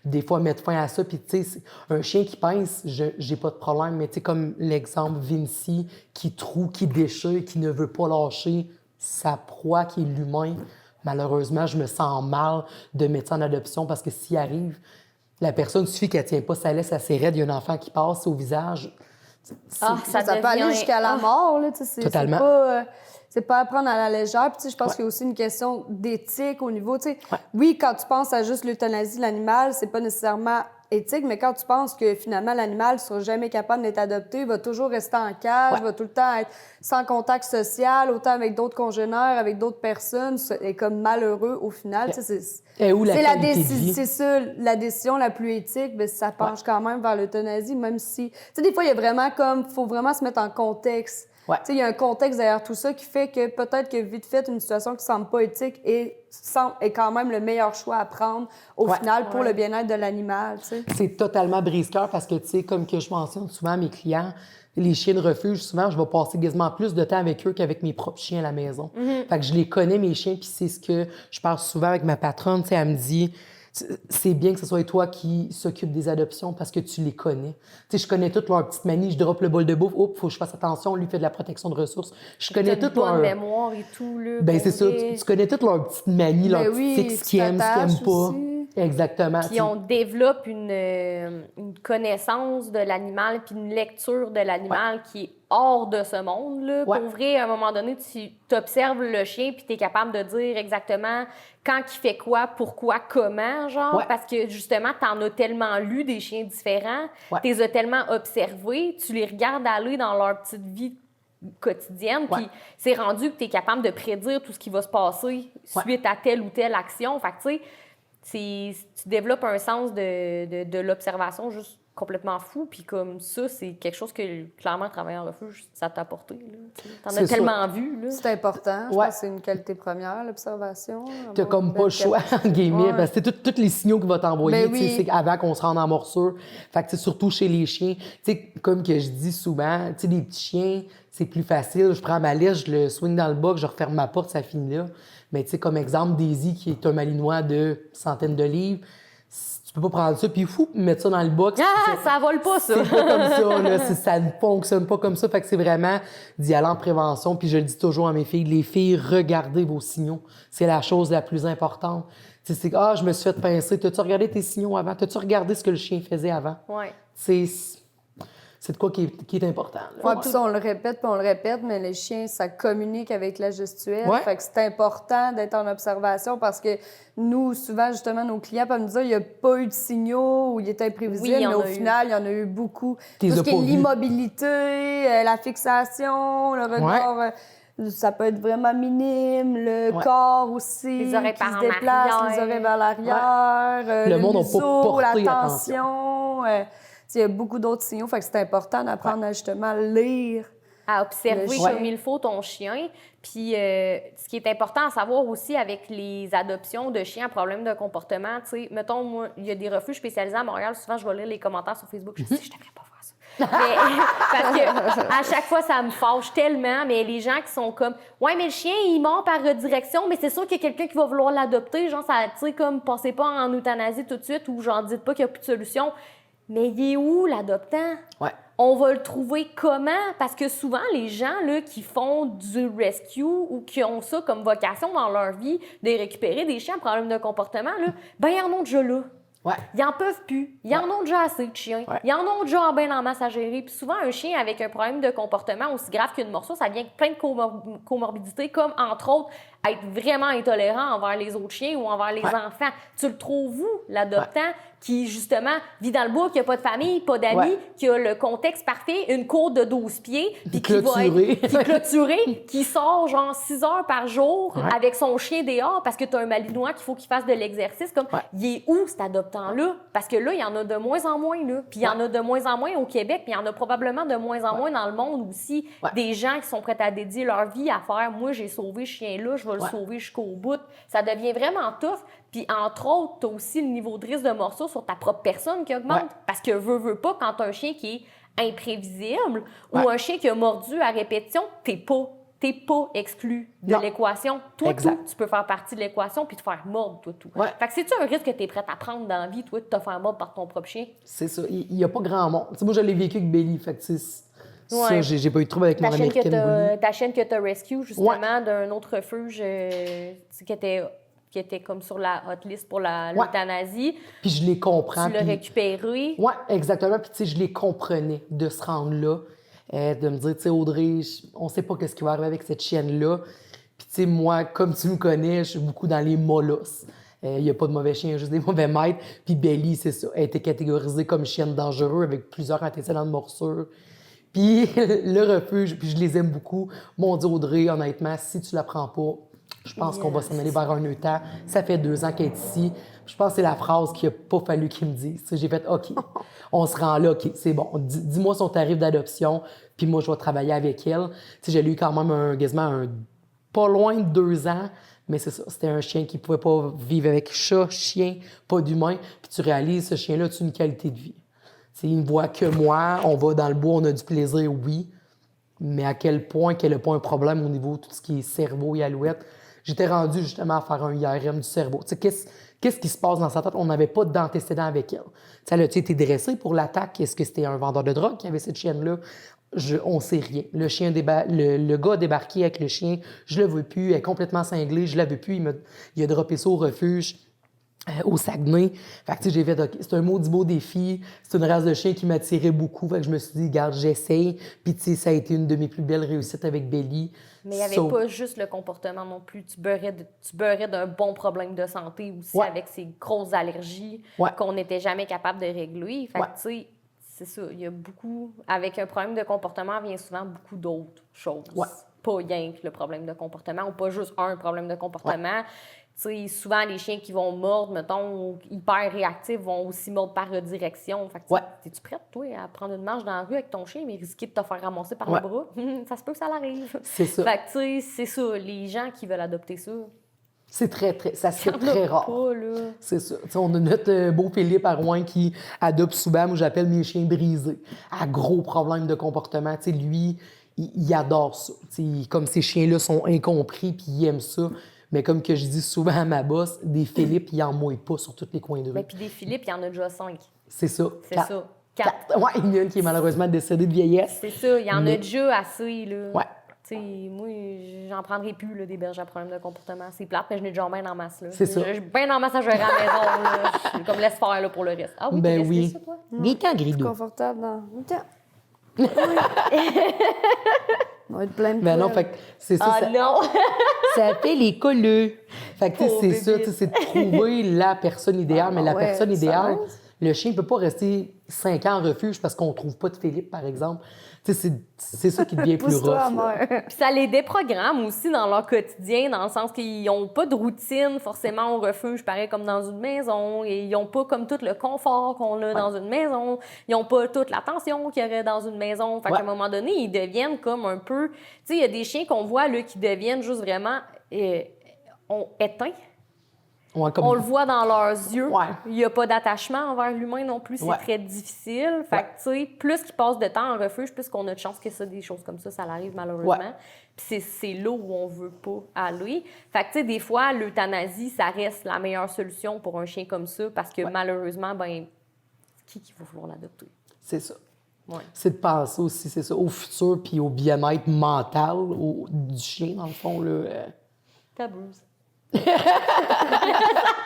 des fois mettre fin à ça. Puis tu sais, un chien qui pince, j'ai pas de problème. Mais tu sais, comme l'exemple Vinci qui troue, qui déchire, qui ne veut pas lâcher sa proie qui est l'humain, malheureusement, je me sens mal de mettre ça en adoption parce que s'il arrive, la personne, suffit qu'elle tient pas sa laisse assez raide, il y a un enfant qui passe au visage. Ça peut aller jusqu'à la mort. Là, totalement. C'est pas à prendre à la légère. Puis, je pense qu'il y a aussi une question d'éthique au niveau... Oui, quand tu penses à juste l'euthanasie de l'animal, c'est pas nécessairement éthique, mais quand tu penses que finalement l'animal ne sera jamais capable d'être adopté, il va toujours rester en cage, va tout le temps être sans contact social, autant avec d'autres congénères, avec d'autres personnes, et comme malheureux au final. C'est ça, la décision la plus éthique, mais ça penche quand même vers l'euthanasie, même si... des fois, il y a vraiment faut vraiment se mettre en contexte. Il y a un contexte derrière tout ça qui fait que peut-être que vite fait, une situation qui ne semble pas éthique est quand même le meilleur choix à prendre au final pour le bien-être de l'animal. C'est totalement brise-cœur parce que, comme que je mentionne souvent à mes clients, les chiens de refuge, souvent, je vais passer quasiment plus de temps avec eux qu'avec mes propres chiens à la maison. Fait que je les connais, mes chiens, puis c'est ce que je parle souvent avec ma patronne. Elle me dit... C'est bien que ce soit toi qui s'occupe des adoptions parce que tu les connais. Je connais toutes leurs petites manies. Je droppe le bol de bouffe. Oups, faut que je fasse attention. Lui fait de la protection de ressources. Je connais toutes leurs... mémoire et tout, là. C'est ça. Tu connais toutes leurs petites manies, leurs petits tics, ce qu'ils aiment, ce qu'ils n'aiment pas. Aussi. Exactement. Puis on développe une connaissance de l'animal puis une lecture de l'animal qui est hors de ce monde. Là. Pour vrai, à un moment donné, tu observes le chien puis tu es capable de dire exactement quand il fait quoi, pourquoi, comment, genre. Parce que justement, tu en as tellement lu des chiens différents, tu les as tellement observés, tu les regardes aller dans leur petite vie quotidienne, puis c'est rendu que tu es capable de prédire tout ce qui va se passer suite à telle ou telle action. Fait que, tu sais, tu développes un sens de l'observation juste complètement fou. Puis comme ça, c'est quelque chose que, clairement, travailler en refuge, ça t'a apporté. T'en as tellement vu. Là. C'est important. Je pense que c'est une qualité première, l'observation. T'as comme pas le choix, en guillemets. Parce que c'est tous les signaux qu'il va t'envoyer, c'est avant qu'on se rende en morsure. Fait que surtout chez les chiens, comme que je dis souvent, des petits chiens, c'est plus facile. Je prends ma liste, je le swing dans le box, je referme ma porte, ça finit là. Mais tu sais, comme exemple, Daisy, qui est un malinois de centaines de livres, tu peux pas prendre ça puis mettre ça dans le box. Ça vole pas, ça! C'est pas comme ça, là. Ça ne fonctionne pas comme ça. Fait que c'est vraiment d'y aller en prévention. Puis je le dis toujours à mes filles, les filles, regardez vos signaux. C'est la chose la plus importante. C'est je me suis fait pincer. T'as-tu regardé tes signaux avant? T'as-tu regardé ce que le chien faisait avant? Ouais. C'est de quoi qui est important. Oui, puis ça, on le répète, mais les chiens, ça communique avec la gestuelle. Ouais. Fait que c'est important d'être en observation parce que nous, souvent, justement, nos clients peuvent nous dire il n'y a pas eu de signaux ou il est imprévisible, Oui, mais au final, il y en a eu beaucoup. T'es Tout ce qui est pas vus. l'immobilité, la fixation, le regard, ça peut être vraiment minime, le corps aussi, Les oreilles qui par se en déplace, arrière. les oreilles vers l'arrière, Le monde n'a pas museau, porté la attention. tension. Il y a beaucoup d'autres signaux, fait que c'est important d'apprendre à justement lire. À observer Le chien. comme il faut ton chien. Puis, ce qui est important à savoir aussi avec les adoptions de chiens à problème de comportement, tu sais, mettons, moi, il y a des refuges spécialisés à Montréal. Souvent, je vais lire les commentaires sur Facebook. Je me dis, je devrais pas faire ça. Mais, parce que à chaque fois, ça me fâche tellement. Mais les gens qui sont comme, ouais, mais le chien, il mord par redirection, mais c'est sûr qu'il y a quelqu'un qui va vouloir l'adopter. Genre, ça, tu sais, comme, passez pas en euthanasie tout de suite ou genre, dites pas qu'il n'y a plus de solution. Mais il est où l'adoptant? Ouais. On va le trouver comment? Parce que souvent, les gens là, qui font du rescue ou qui ont ça comme vocation dans leur vie, de récupérer des chiens à problème de comportement, là, ben ils en ont déjà là. Ouais. Ils en peuvent plus. Ils en ont déjà assez de chiens. Ouais. Ils en ont déjà en bien en masse à gérer. Puis souvent, un chien avec un problème de comportement aussi grave qu'une morsure, ça vient avec plein de comorbidités, comme entre autres être vraiment intolérant envers les autres chiens ou envers les enfants. Tu le trouves où, l'adoptant, qui justement vit dans le bois, qui n'a pas de famille, pas d'amis, qui a le contexte parfait, une cour de 12 pieds, puis qui va être clôturé, qui sort genre 6 heures par jour avec son chien dehors parce que tu as un malinois qu'il faut qu'il fasse de l'exercice. Comme, il est où cet adoptant-là? Parce que là, il y en a de moins en moins, là. Puis il y en a de moins en moins au Québec, puis il y en a probablement de moins en moins dans le monde aussi. Des gens qui sont prêts à dédier leur vie à faire « Moi, j'ai sauvé ce chien-là, je vais le sauver jusqu'au bout. » Ça devient vraiment tough. Puis, entre autres, tu as aussi le niveau de risque de morsure sur ta propre personne qui augmente. Parce que veux pas, quand tu as un chien qui est imprévisible ou un chien qui a mordu à répétition, t'es pas exclu de l'équation. Toi, tu peux faire partie de l'équation puis te faire mordre, toi, tout. Fait que c'est-tu un risque que tu es prête à prendre dans la vie, toi, de te faire mordre par ton propre chien? C'est ça. Il n'y a pas grand monde. T'sais, moi, je l'ai vécu avec Belly. Fait que ça, j'ai pas eu de trouble avec mon American Bully. Ta chienne que tu as rescue, justement, d'un autre refuge qui était comme sur la hot list pour l'euthanasie. Puis je les comprends. Tu l'as récupéré. Oui, exactement. Puis tu sais, je les comprenais de se rendre là, de me dire, tu sais, Audrey, on sait pas qu'est-ce qui va arriver avec cette chienne-là. Puis tu sais, moi, comme tu me connais, je suis beaucoup dans les molosses. Il n'y a pas de mauvais chiens, juste des mauvais maîtres. Puis Belly, c'est ça, elle était catégorisée comme chienne dangereuse avec plusieurs antécédents de morsure. Puis le refuge, puis je les aime beaucoup. Mon Dieu, Audrey, honnêtement, si tu la prends pas, je pense qu'on va s'en aller vers un euthanasie. Ça fait 2 ans qu'elle est ici. Je pense que c'est la phrase qu'il n'a pas fallu qu'il me dise. J'ai fait « OK, on se rend là, OK, c'est bon. Dis-moi son tarif d'adoption, puis moi, je vais travailler avec elle. » J'ai eu quand même quasiment pas loin de 2 ans, mais c'est ça. C'était un chien qui ne pouvait pas vivre avec chat, chien, pas d'humain. Puis tu réalises, ce chien-là a une qualité de vie. Il ne voit que moi, on va dans le bois, on a du plaisir, oui, mais à quel point qu'elle n'a pas un problème au niveau de tout ce qui est cerveau et alouette. J'étais rendu justement à faire un IRM du cerveau. Qu'est-ce qui se passe dans sa tête? On n'avait pas d'antécédent avec elle. Elle a-tu été dressée pour l'attaque? Est-ce que c'était un vendeur de drogue qui avait cette chienne-là? On ne sait rien. Le gars a débarqué avec le chien, je le veux plus, elle est complètement cinglée, je la veux plus, il a droppé ça au refuge. Au Saguenay. Fait que, j'ai fait, OK, c'est un maudit beau défi. C'est une race de chien qui m'attirait beaucoup. Fait que je me suis dit, regarde, j'essaye. Puis, tu sais, ça a été une de mes plus belles réussites avec Belly. Mais il n'y avait pas juste le comportement non plus. Tu beurrais d'un bon problème de santé aussi avec ces grosses allergies qu'on n'était jamais capable de régler. Fait que, tu sais, c'est ça. Il y a beaucoup... Avec un problème de comportement, vient souvent beaucoup d'autres choses. Pas rien que le problème de comportement ou pas juste un problème de comportement. T'sais, souvent, les chiens qui vont mordre, mettons, hyper réactifs, vont aussi mordre par redirection. Fait que, es-tu prête, toi, à prendre une marche dans la rue avec ton chien, mais risquer de te faire ramasser par le bras? Ça se peut que ça l'arrive. C'est ça. Fait que, c'est ça. Les gens qui veulent adopter ça... C'est ça se fait très rare. Pas, là. C'est ça. T'sais, on a notre beau Philippe à Rouen qui adopte souvent, moi j'appelle mes chiens brisés, à gros problèmes de comportement. T'sais, lui, il adore ça. Comme ces chiens-là sont incompris puis il aime ça. Mais comme que je dis souvent à ma boss, des Philippe, il n'en mouille pas sur tous les coins de rue. Puis des Philippe, il y en a déjà 5. C'est ça. C'est ça. 4. Ouais, il y en a une qui est malheureusement décédée de vieillesse. C'est ça. Il y en a déjà assez, là. Ouais. Tu sais, moi, j'en prendrais plus là, des bergers à problème de comportement. C'est plate, mais je n'ai déjà bien en masse. Là. C'est ça. J'ai bien en masse à gérer à la maison. Là. Je suis comme laisse faire là, pour le reste. Ah oui, Ben t'as oui. ça, toi? Gaétan Gridou. Confortable dans. Tiens. On va être plein de Ben non, poils. fait que c'est ça. Ah ça... non! Ça fait les colleux. Fait que, tu sais, Pauvre c'est ça, bébé. tu sais, c'est de trouver la personne idéale. Mais la ouais, personne ça idéale, reste. le chien ne peut pas rester 5 ans en refuge parce qu'on ne trouve pas de Philippe, par exemple. Tu sais, c'est ça qui devient plus rough. Pousse-toi à là. mort. Puis ça les déprogramme aussi dans leur quotidien, dans le sens qu'ils n'ont pas de routine forcément au refuge, pareil comme dans une maison. Et ils n'ont pas comme tout le confort qu'on a dans une maison. Ils n'ont pas toute l'attention qu'il y aurait dans une maison. Fait qu'à un moment donné, ils deviennent comme un peu... Tu sais, il y a des chiens qu'on voit là, qui deviennent juste vraiment éteints. Ouais, comme... On le voit dans leurs yeux. Ouais. Il n'y a pas d'attachement envers l'humain non plus. C'est Ouais. très difficile. Fait que, tu sais, plus qu'ils passent de temps en refuge, plus qu'on a de chance que ça, des choses comme ça arrive malheureusement. Ouais. Puis c'est là où on veut pas aller. Fait que, tu sais, des fois, l'euthanasie, ça reste la meilleure solution pour un chien comme ça parce que malheureusement, ben qui va vouloir l'adopter? C'est ça. Ouais. C'est de penser aussi, c'est ça, au futur puis au bien-être mental du chien, dans le fond. T'abuses. Ça n'a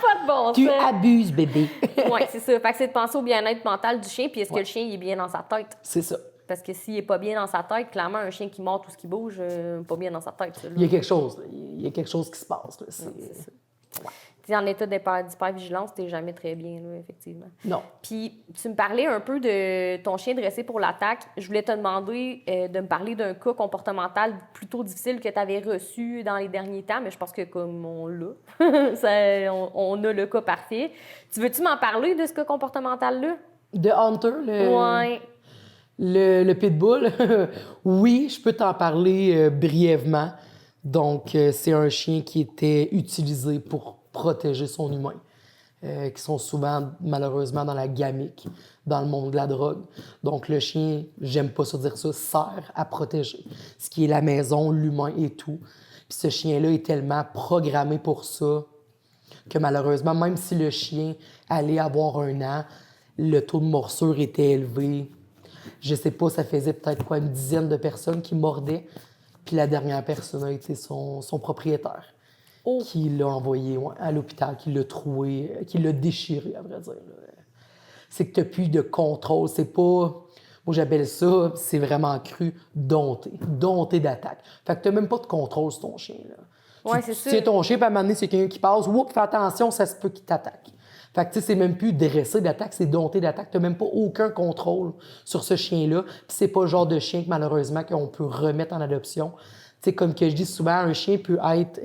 pas de bon Tu sens. abuses, bébé. Oui, c'est ça. Fait que c'est de penser au bien-être mental du chien, puis est-ce que le chien il est bien dans sa tête? C'est ça. Parce que s'il n'est pas bien dans sa tête, clairement, un chien qui mord tout ce qui bouge, pas bien dans sa tête. Ça, là. Il y a quelque chose. Il y a quelque chose qui se passe. Là. C'est ça. T'es en état d'hypervigilance, t'es jamais très bien, là, effectivement. Non. Puis, tu me parlais un peu de ton chien dressé pour l'attaque. Je voulais te demander de me parler d'un cas comportemental plutôt difficile que tu avais reçu dans les derniers temps, mais je pense que comme on l'a, on a le cas parfait. Tu veux-tu m'en parler de ce cas comportemental-là? De Hunter, Ouais. le pitbull, oui, je peux t'en parler brièvement. Donc, c'est un chien qui était utilisé pour protéger son humain, qui sont souvent, malheureusement, dans la gamique, dans le monde de la drogue. Donc, le chien, j'aime pas ça dire ça, sert à protéger ce qui est la maison, l'humain et tout. Puis ce chien-là est tellement programmé pour ça que malheureusement, même si le chien allait avoir 1 an, le taux de morsure était élevé. Je sais pas, ça faisait peut-être quoi, une dizaine de personnes qui mordaient. Puis la dernière personne a été son propriétaire, qui l'a envoyé à l'hôpital, qui l'a troué, qui l'a déchiré, à vrai dire. Là. C'est que tu n'as plus de contrôle. C'est pas... Moi, j'appelle ça, c'est vraiment cru, dompté d'attaque. Fait que tu n'as même pas de contrôle sur ton chien. Ouais, Tu c'est ça. tiens ton chien, puis à un moment donné, c'est quelqu'un qui passe, oups, fais attention, ça se peut qu'il t'attaque. Fait que, tu sais, c'est même plus dressé d'attaque, c'est dompté d'attaque. Tu n'as même pas aucun contrôle sur ce chien-là. Puis c'est pas le genre de chien que, malheureusement, qu'on peut remettre en adoption. Tu sais, comme que je dis souvent, un chien peut être...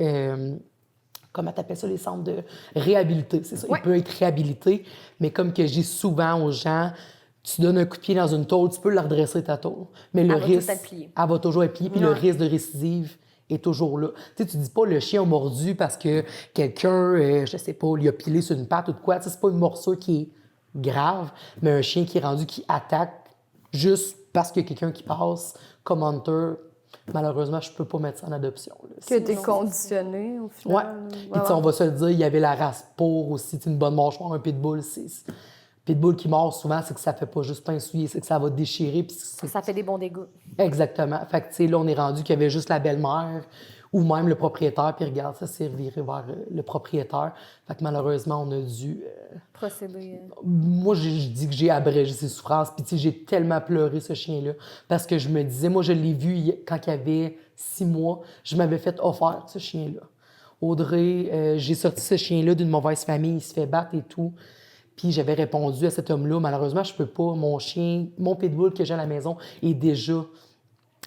comment t'appelles ça, les centres de réhabilité, c'est ça? Ouais. Il peut être réhabilité, mais comme que je dis souvent aux gens, tu donnes un coup de pied dans une tôle, tu peux la redresser, ta tôle. Mais le Elle va tout le risque... temps être pliée. Elle va toujours être pliée, puis le risque de récidive est toujours là. Tu sais, tu dis pas le chien a mordu parce que quelqu'un, je sais pas, lui a pilé sur une patte ou de quoi. Tu sais, c'est pas une morsure qui est grave, mais un chien qui est rendu, qui attaque juste parce qu'il y a quelqu'un qui passe, comme Hunter, malheureusement, je peux pas mettre ça en adoption. Là. Que t'es conditionné, au Ouais. final. Puis, tu sais, on va se le dire, il y avait la race pour aussi. Tu sais, une bonne mâchoire, un pitbull, pitbull qui mord souvent, c'est que ça fait pas juste pain souillé, c'est que ça va déchirer. Puis Ça fait des bons dégâts. Exactement. Fait que, tu sais, là, on est rendu qu'il y avait juste la belle-mère ou même le propriétaire, puis regarde, ça s'est reviré vers le propriétaire. Fait que malheureusement, on a dû... Procéder. Moi, je dis que j'ai abrégé ses souffrances, puis tu sais, j'ai tellement pleuré ce chien-là, parce que je me disais, moi, je l'ai vu quand il avait 6 mois, je m'avais fait offert ce chien-là. Audrey, j'ai sorti ce chien-là d'une mauvaise famille, il se fait battre et tout. Puis j'avais répondu à cet homme-là, malheureusement, je peux pas. Mon chien, mon pitbull que j'ai à la maison est déjà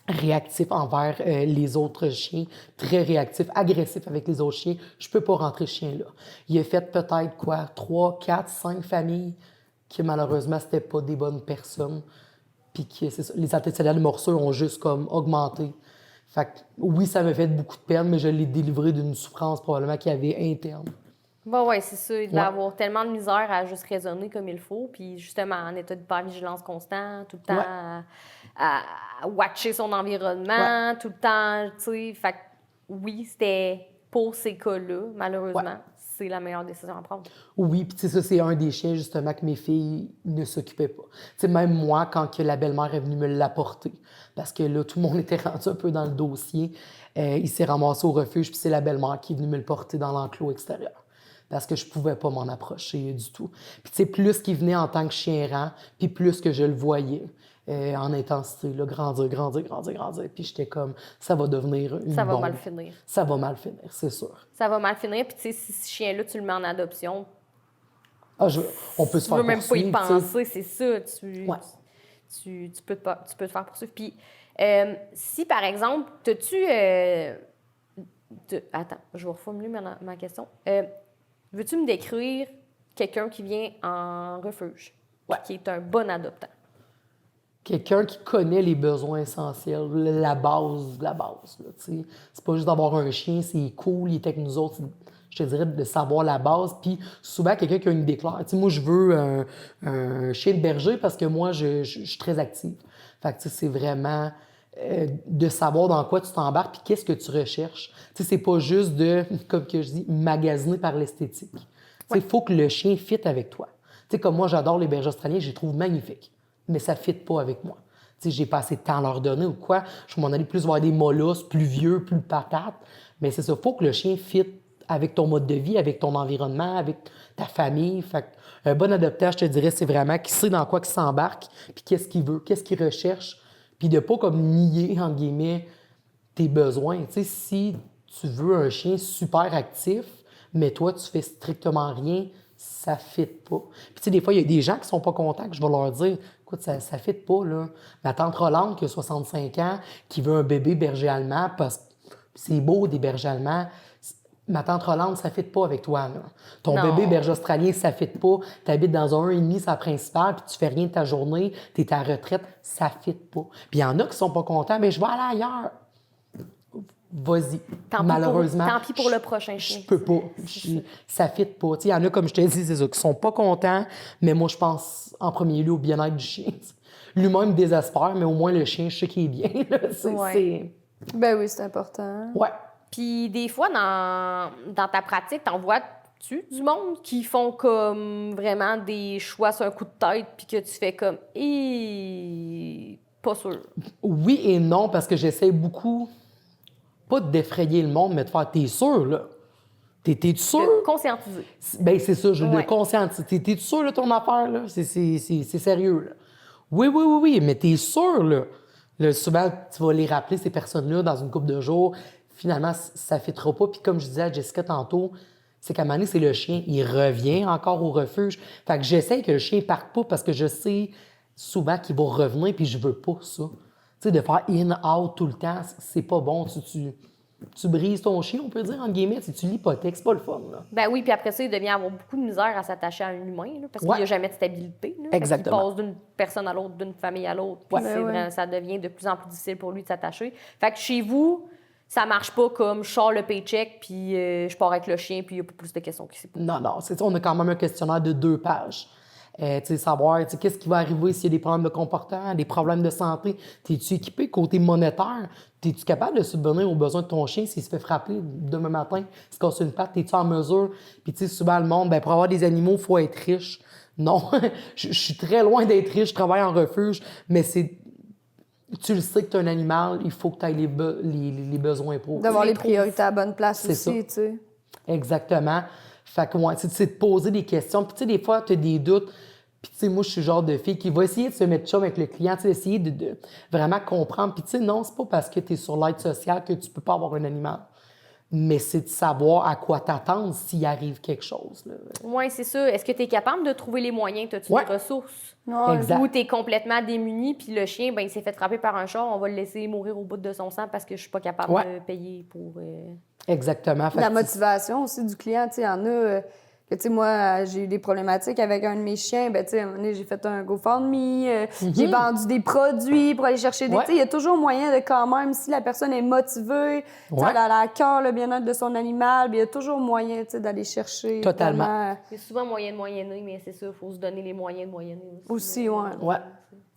réactif envers les autres chiens, très réactif, agressif avec les autres chiens. Je peux pas rentrer ce chien-là. Il a fait peut-être, 3, 4, 5 familles qui, malheureusement, c'était pas des bonnes personnes. Puis que, c'est ça, les antécédents de morsure ont juste comme augmenté. Fait que, oui, ça m'a fait beaucoup de peine, mais je l'ai délivré d'une souffrance probablement qu'il y avait interne. Bon, ouais, c'est ça. Il devait avoir tellement de misère à juste raisonner comme il faut. Puis justement, en état d'hypervigilance constant, tout le temps à watcher son environnement, tout le temps, tu sais. Fait que oui, c'était pour ces cas-là, malheureusement. c'est la meilleure décision à prendre. Oui, puis tu sais, ça, c'est un des chiens, justement, que mes filles ne s'occupaient pas. Tu sais, même moi, quand que la belle-mère est venue me l'apporter, parce que là, tout le monde était rendu un peu dans le dossier, il s'est ramassé au refuge, puis c'est la belle-mère qui est venue me le porter dans l'enclos extérieur. Parce que je pouvais pas m'en approcher du tout. Puis tu sais, plus qu'il venait en tant que chien errant, puis plus que je le voyais en intensité, là, grandir. Puis j'étais comme, ça va devenir une Ça va bombe. mal finir. Ça va mal finir, c'est sûr. Ça va mal finir, puis tu sais, si ce chien-là, tu le mets en adoption, On peut se tu faire veux même pas y poursuivre, tu sais. penser, c'est ça. Ouais. Tu peux te faire poursuivre. Puis, si, par exemple, Attends, je vais reformuler ma question. Veux-tu me décrire quelqu'un qui vient en refuge, Ouais. qui est un bon adoptant? Quelqu'un qui connaît les besoins essentiels, la base de la base. Là, tu sais. C'est pas juste d'avoir un chien, c'est cool, il est avec nous autres. Je te dirais de savoir la base. Puis souvent, quelqu'un qui a une déclare. Tu sais, moi, je veux un chien de berger parce que moi, je suis très active. Fait que tu sais, c'est vraiment de savoir dans quoi tu t'embarques puis qu'est-ce que tu recherches. Tu sais, c'est pas juste de, comme que je dis, magasiner par l'esthétique. Tu sais, il faut que le chien fitte avec toi. Tu sais, comme moi, j'adore les bergers australiens, je les trouve magnifiques. Mais ça ne fit pas avec moi. Tu sais, j'ai pas assez de temps à leur donner ou quoi. Je vais m'en aller plus voir des mollusques, plus vieux, plus patates. Mais c'est ça, il faut que le chien fit avec ton mode de vie, avec ton environnement, avec ta famille. Fait un bon adopteur, je te dirais, c'est vraiment qui sait dans quoi il s'embarque, puis qu'est-ce qu'il veut, qu'est-ce qu'il recherche, puis de pas comme nier, en guillemets, tes besoins. Tu sais, si tu veux un chien super actif, mais toi, tu fais strictement rien, ça ne fit pas. Puis, tu sais, des fois, il y a des gens qui sont pas contents, que je vais leur dire, écoute, ça ne fit pas, là. Ma tante Rolande, qui a 65 ans, qui veut un bébé berger allemand, parce que c'est beau, des bergers allemands. Ma tante Rolande, ça ne fit pas avec toi, là. Ton Non. bébé berger australien, ça ne fit pas. Tu habites dans un 1,5, c'est la principale, puis tu fais rien de ta journée, tu es à la retraite, ça ne fit pas. Puis, il y en a qui sont pas contents, mais je vais aller ailleurs. Vas-y. Malheureusement. Tant pis pour le prochain chien. Je peux pas. Ça ne fit pas. Il y en a, comme je te dis, c'est ça, qui sont pas contents, mais moi, je pense en premier lieu au bien-être du chien. Lui-même désespère, mais au moins le chien, je sais qu'il est bien. Là. Ouais. Ben oui, c'est important. Ouais. Puis des fois, dans ta pratique, t'en vois-tu du monde qui font comme vraiment des choix sur un coup de tête, puis que tu fais comme pas sûr. Oui et non, parce que j'essaie beaucoup, pas de défrayer le monde, mais de faire, t'es sûr, là? T'es sûr? De conscientiser. Ben c'est ça, je Ouais. le conscientise. T'es sûr de ton affaire, là? C'est sérieux, là. Oui, mais t'es sûr, là? Là, souvent, tu vas les rappeler, ces personnes-là, dans une couple de jours. Finalement, ça ne fitera pas. Puis comme je disais à Jessica tantôt, c'est qu'à un moment donné, c'est le chien. Il revient encore au refuge. Fait que j'essaie que le chien ne parte pas parce que je sais souvent qu'il va revenir puis je veux pas ça. Tu sais, de faire in-out tout le temps, c'est pas bon. Tu brises ton chien, on peut dire, en guillemets. Tu l'hypothèques, c'est pas le fun, là. Ben oui, puis après ça, il devient avoir beaucoup de misère à s'attacher à un humain, là, parce qu'il n'y a jamais de stabilité. Là. Exactement. Il passe d'une personne à l'autre, d'une famille à l'autre. Puis ça devient de plus en plus difficile pour lui de s'attacher. Fait que chez vous, ça marche pas comme je sors le paycheck, puis je pars avec le chien, puis il n'y a pas plus de questions qui s'y posent. Non, c'est ça. On a quand même un questionnaire de 2 pages. Savoir qu'est-ce qui va arriver s'il y a des problèmes de comportement, des problèmes de santé. Es-tu équipé côté monétaire? Es-tu capable de subvenir aux besoins de ton chien s'il se fait frapper demain matin, se casse une patte? Es-tu en mesure? Puis souvent, le monde, pour avoir des animaux, il faut être riche. Non, je suis très loin d'être riche, je travaille en refuge, mais tu le sais que tu as un animal, il faut que tu aies les besoins pour. D'avoir les priorités à la bonne place aussi, tu sais. Exactement. Fait que, c'est de poser des questions. Puis, des fois, tu as des doutes. Puis, moi, je suis le genre de fille qui va essayer de se mettre chum avec le client, essayer de vraiment comprendre. Puis, non, c'est pas parce que tu es sur l'aide sociale que tu peux pas avoir un animal. Mais c'est de savoir à quoi t'attendre s'il arrive quelque chose. Oui, c'est ça. Est-ce que tu es capable de trouver les moyens? As-tu des ressources? Exact. Ou tu es complètement démuni, puis le chien, il s'est fait frapper par un char, on va le laisser mourir au bout de son sang parce que je suis pas capable de payer pour... Exactement. La motivation aussi du client, tu sais, il y en a... que, tu sais, moi, j'ai eu des problématiques avec un de mes chiens. Ben, tu sais, à un moment donné, j'ai fait un GoFundMe, j'ai vendu des produits pour aller chercher des... Tu sais, il y a toujours moyen de quand même, si la personne est motivée, elle a à cœur le bien-être de son animal, il y a toujours moyen, tu sais, d'aller chercher. Totalement. Il y a souvent moyen de moyenner, mais c'est ça, il faut se donner les moyens de moyenner aussi. Aussi, ouais. Ouais.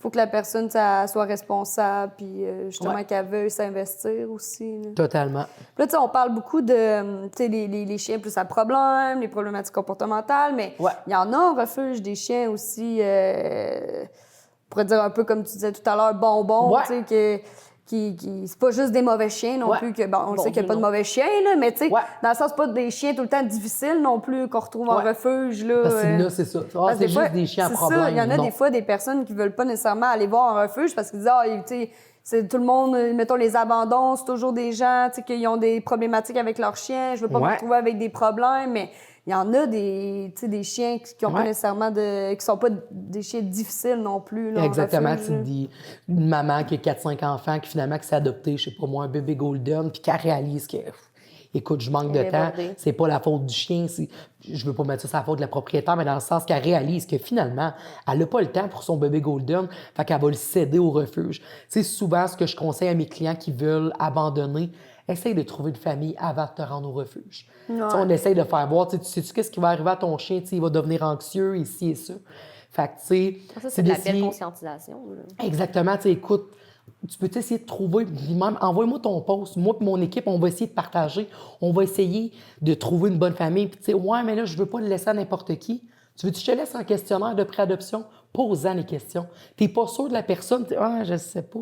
faut que la personne, elle soit responsable, puis justement qu'elle veuille s'investir aussi. Là. Totalement. Puis là, tu sais, on parle beaucoup de, tu sais, les chiens plus à problème, les problématiques comportementales, mais il y en a un refuge des chiens aussi, on pourrait dire un peu comme tu disais tout à l'heure, bonbon, tu sais, c'est pas juste des mauvais chiens non plus, que, bon, on sait qu'il n'y a pas de mauvais chiens, là, mais tu sais, dans le sens, c'est pas des chiens tout le temps difficiles non plus qu'on retrouve en refuge. Là, parce que là, c'est ça. C'est juste des chiens à problème. Il y en a des fois des personnes qui veulent pas nécessairement aller voir un refuge parce qu'ils disent, tu sais, c'est tout le monde, mettons, les abandons, c'est toujours des gens, tu sais, qui ont des problématiques avec leurs chiens, je veux pas me retrouver avec des problèmes, mais il y en a des chiens qui ont pas nécessairement qui sont pas des chiens difficiles non plus. Là, exactement. C'est une maman qui a 4-5 enfants, qui finalement qui s'est adoptée, je sais pas moi, un bébé golden, puis qui réalise que, écoute, je manque de temps. C'est pas la faute du chien. Je veux pas mettre ça sur la faute de la propriétaire, mais dans le sens qu'elle réalise que finalement, elle n'a pas le temps pour son bébé golden, fait qu'elle va le céder au refuge. C'est souvent ce que je conseille à mes clients qui veulent abandonner. Essaye de trouver une famille avant de te rendre au refuge. On essaye de faire voir, tu sais-tu qu'est-ce qui va arriver à ton chien, il va devenir anxieux, ici et ça. Fait que, tu sais... Ça, c'est de la belle conscientisation. Là. Exactement. Tu sais, écoute, tu peux essayer de trouver, même envoie-moi ton post. Moi et mon équipe, on va essayer de partager. On va essayer de trouver une bonne famille. Puis, tu sais, ouais, mais là, je veux pas le laisser à n'importe qui. Tu veux que je te laisse un questionnaire de préadoption? Pose-en les questions. T'es pas sûr de la personne? Je sais pas.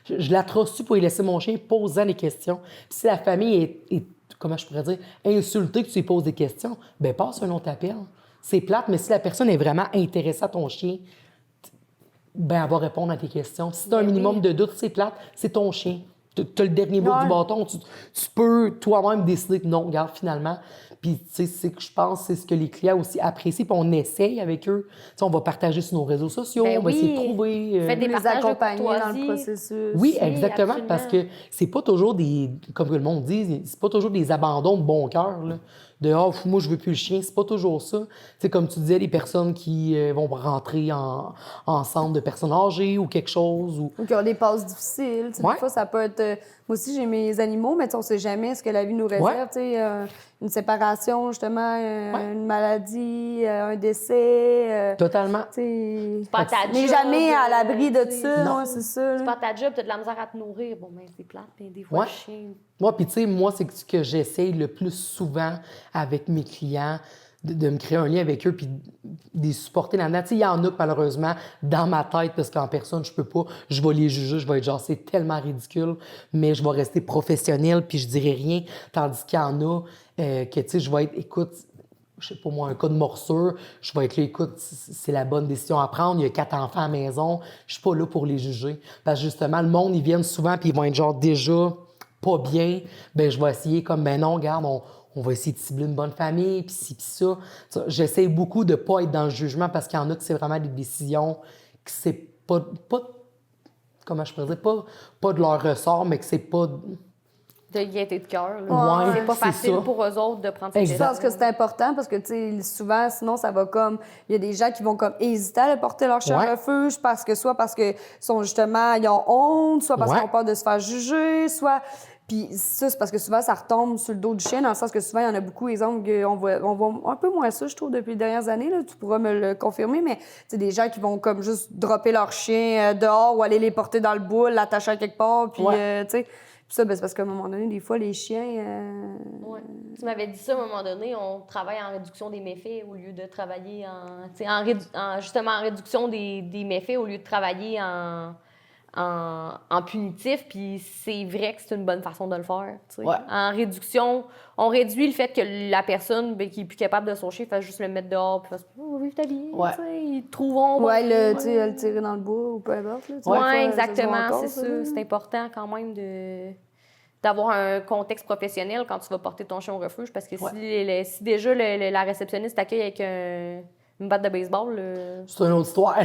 Je la trosse-tu pour y laisser mon chien? Pose-en les questions. Puis si la famille est, comment je pourrais dire, insultée que tu lui poses des questions, bien, passe un autre appel. C'est plate, mais si la personne est vraiment intéressée à ton chien, ben, elle va répondre à tes questions. Si tu as un minimum de doute, c'est plate, c'est ton chien. Tu as le dernier bout du bâton. Tu peux toi-même décider que non, regarde, finalement. Puis, tu sais, c'est que je pense c'est ce que les clients aussi apprécient. Puis, on essaye avec eux. T'sais, on va partager sur nos réseaux sociaux. On va essayer de trouver. Faites des accompagner dans le processus. Oui, exactement. Absolument. Parce que c'est pas toujours des. Comme le monde dit, c'est pas toujours des abandons de bon cœur. Là. De moi, je veux plus le chien. C'est pas toujours ça. C'est comme tu disais, les personnes qui vont rentrer en centre de personnes âgées ou quelque chose. Ou qui ont des passes difficiles. Des fois, ça peut être. Moi aussi, j'ai mes animaux, mais on sait jamais ce que la vie nous réserve. Une séparation, justement, une maladie, un décès. Totalement. C'est pas ta job. Mais jamais à l'abri de ça. Non, c'est ça. C'est pas ta job, t'as de la misère à te nourrir. Bon, ben, c'est plate, mais des fois, le chien. Puis tu sais, moi, c'est ce que j'essaye le plus souvent avec mes clients, de me créer un lien avec eux puis de les supporter là-dedans. Tu sais, il y en a que, malheureusement, dans ma tête, parce qu'en personne, je peux pas, je vais les juger, je vais être genre, c'est tellement ridicule, mais je vais rester professionnelle puis je dirai rien. Tandis qu'il y en a que, tu sais, je vais être, écoute, je sais pas moi, un cas de morsure, je vais être là, écoute, c'est la bonne décision à prendre, il y a 4 enfants à la maison, je suis pas là pour les juger. Parce que justement, le monde, ils viennent souvent puis ils vont être genre déjà pas bien, ben je vais essayer comme, ben non, regarde, on va essayer de cibler une bonne famille, puis ci, puis ça. J'essaie beaucoup de pas être dans le jugement parce qu'il y en a que c'est vraiment des décisions que c'est pas comment je pourrais dire, pas de leur ressort, mais que c'est pas... De gaieté de cœur. Ouais, c'est pas facile ça. pour eux autres de prendre cette décision. Je pense que c'est important parce que, tu sais, souvent, sinon, ça va comme... Il y a des gens qui vont comme hésiter à porter leur chien au refuge parce que sont justement, ils ont honte, soit parce qu'ils ont peur de se faire juger, soit... Puis ça, c'est parce que souvent, ça retombe sur le dos du chien, dans le sens que souvent, il y en a beaucoup, exemple, on voit un peu moins ça, je trouve, depuis les dernières années, là, tu pourras me le confirmer, mais c'est des gens qui vont comme juste dropper leur chien dehors ou aller les porter dans le boule, l'attacher à quelque part, puis, tu sais... Puis ça, ben, c'est parce qu'à un moment donné, des fois, les chiens... Tu m'avais dit ça à un moment donné, on travaille en réduction des méfaits au lieu de travailler justement en réduction des méfaits au lieu de travailler en punitif. Puis c'est vrai que c'est une bonne façon de le faire. En réduction, on réduit le fait que la personne qui est plus capable de son chien fasse juste le mettre dehors puis fasse vive ta vie. Ils trouveront... le tirer dans le bois ou peu importe. Oui, exactement, c'est ça. C'est important quand même d'avoir un contexte professionnel quand tu vas porter ton chien au refuge parce que si déjà la réceptionniste t'accueille avec une batte de baseball... c'est une autre histoire.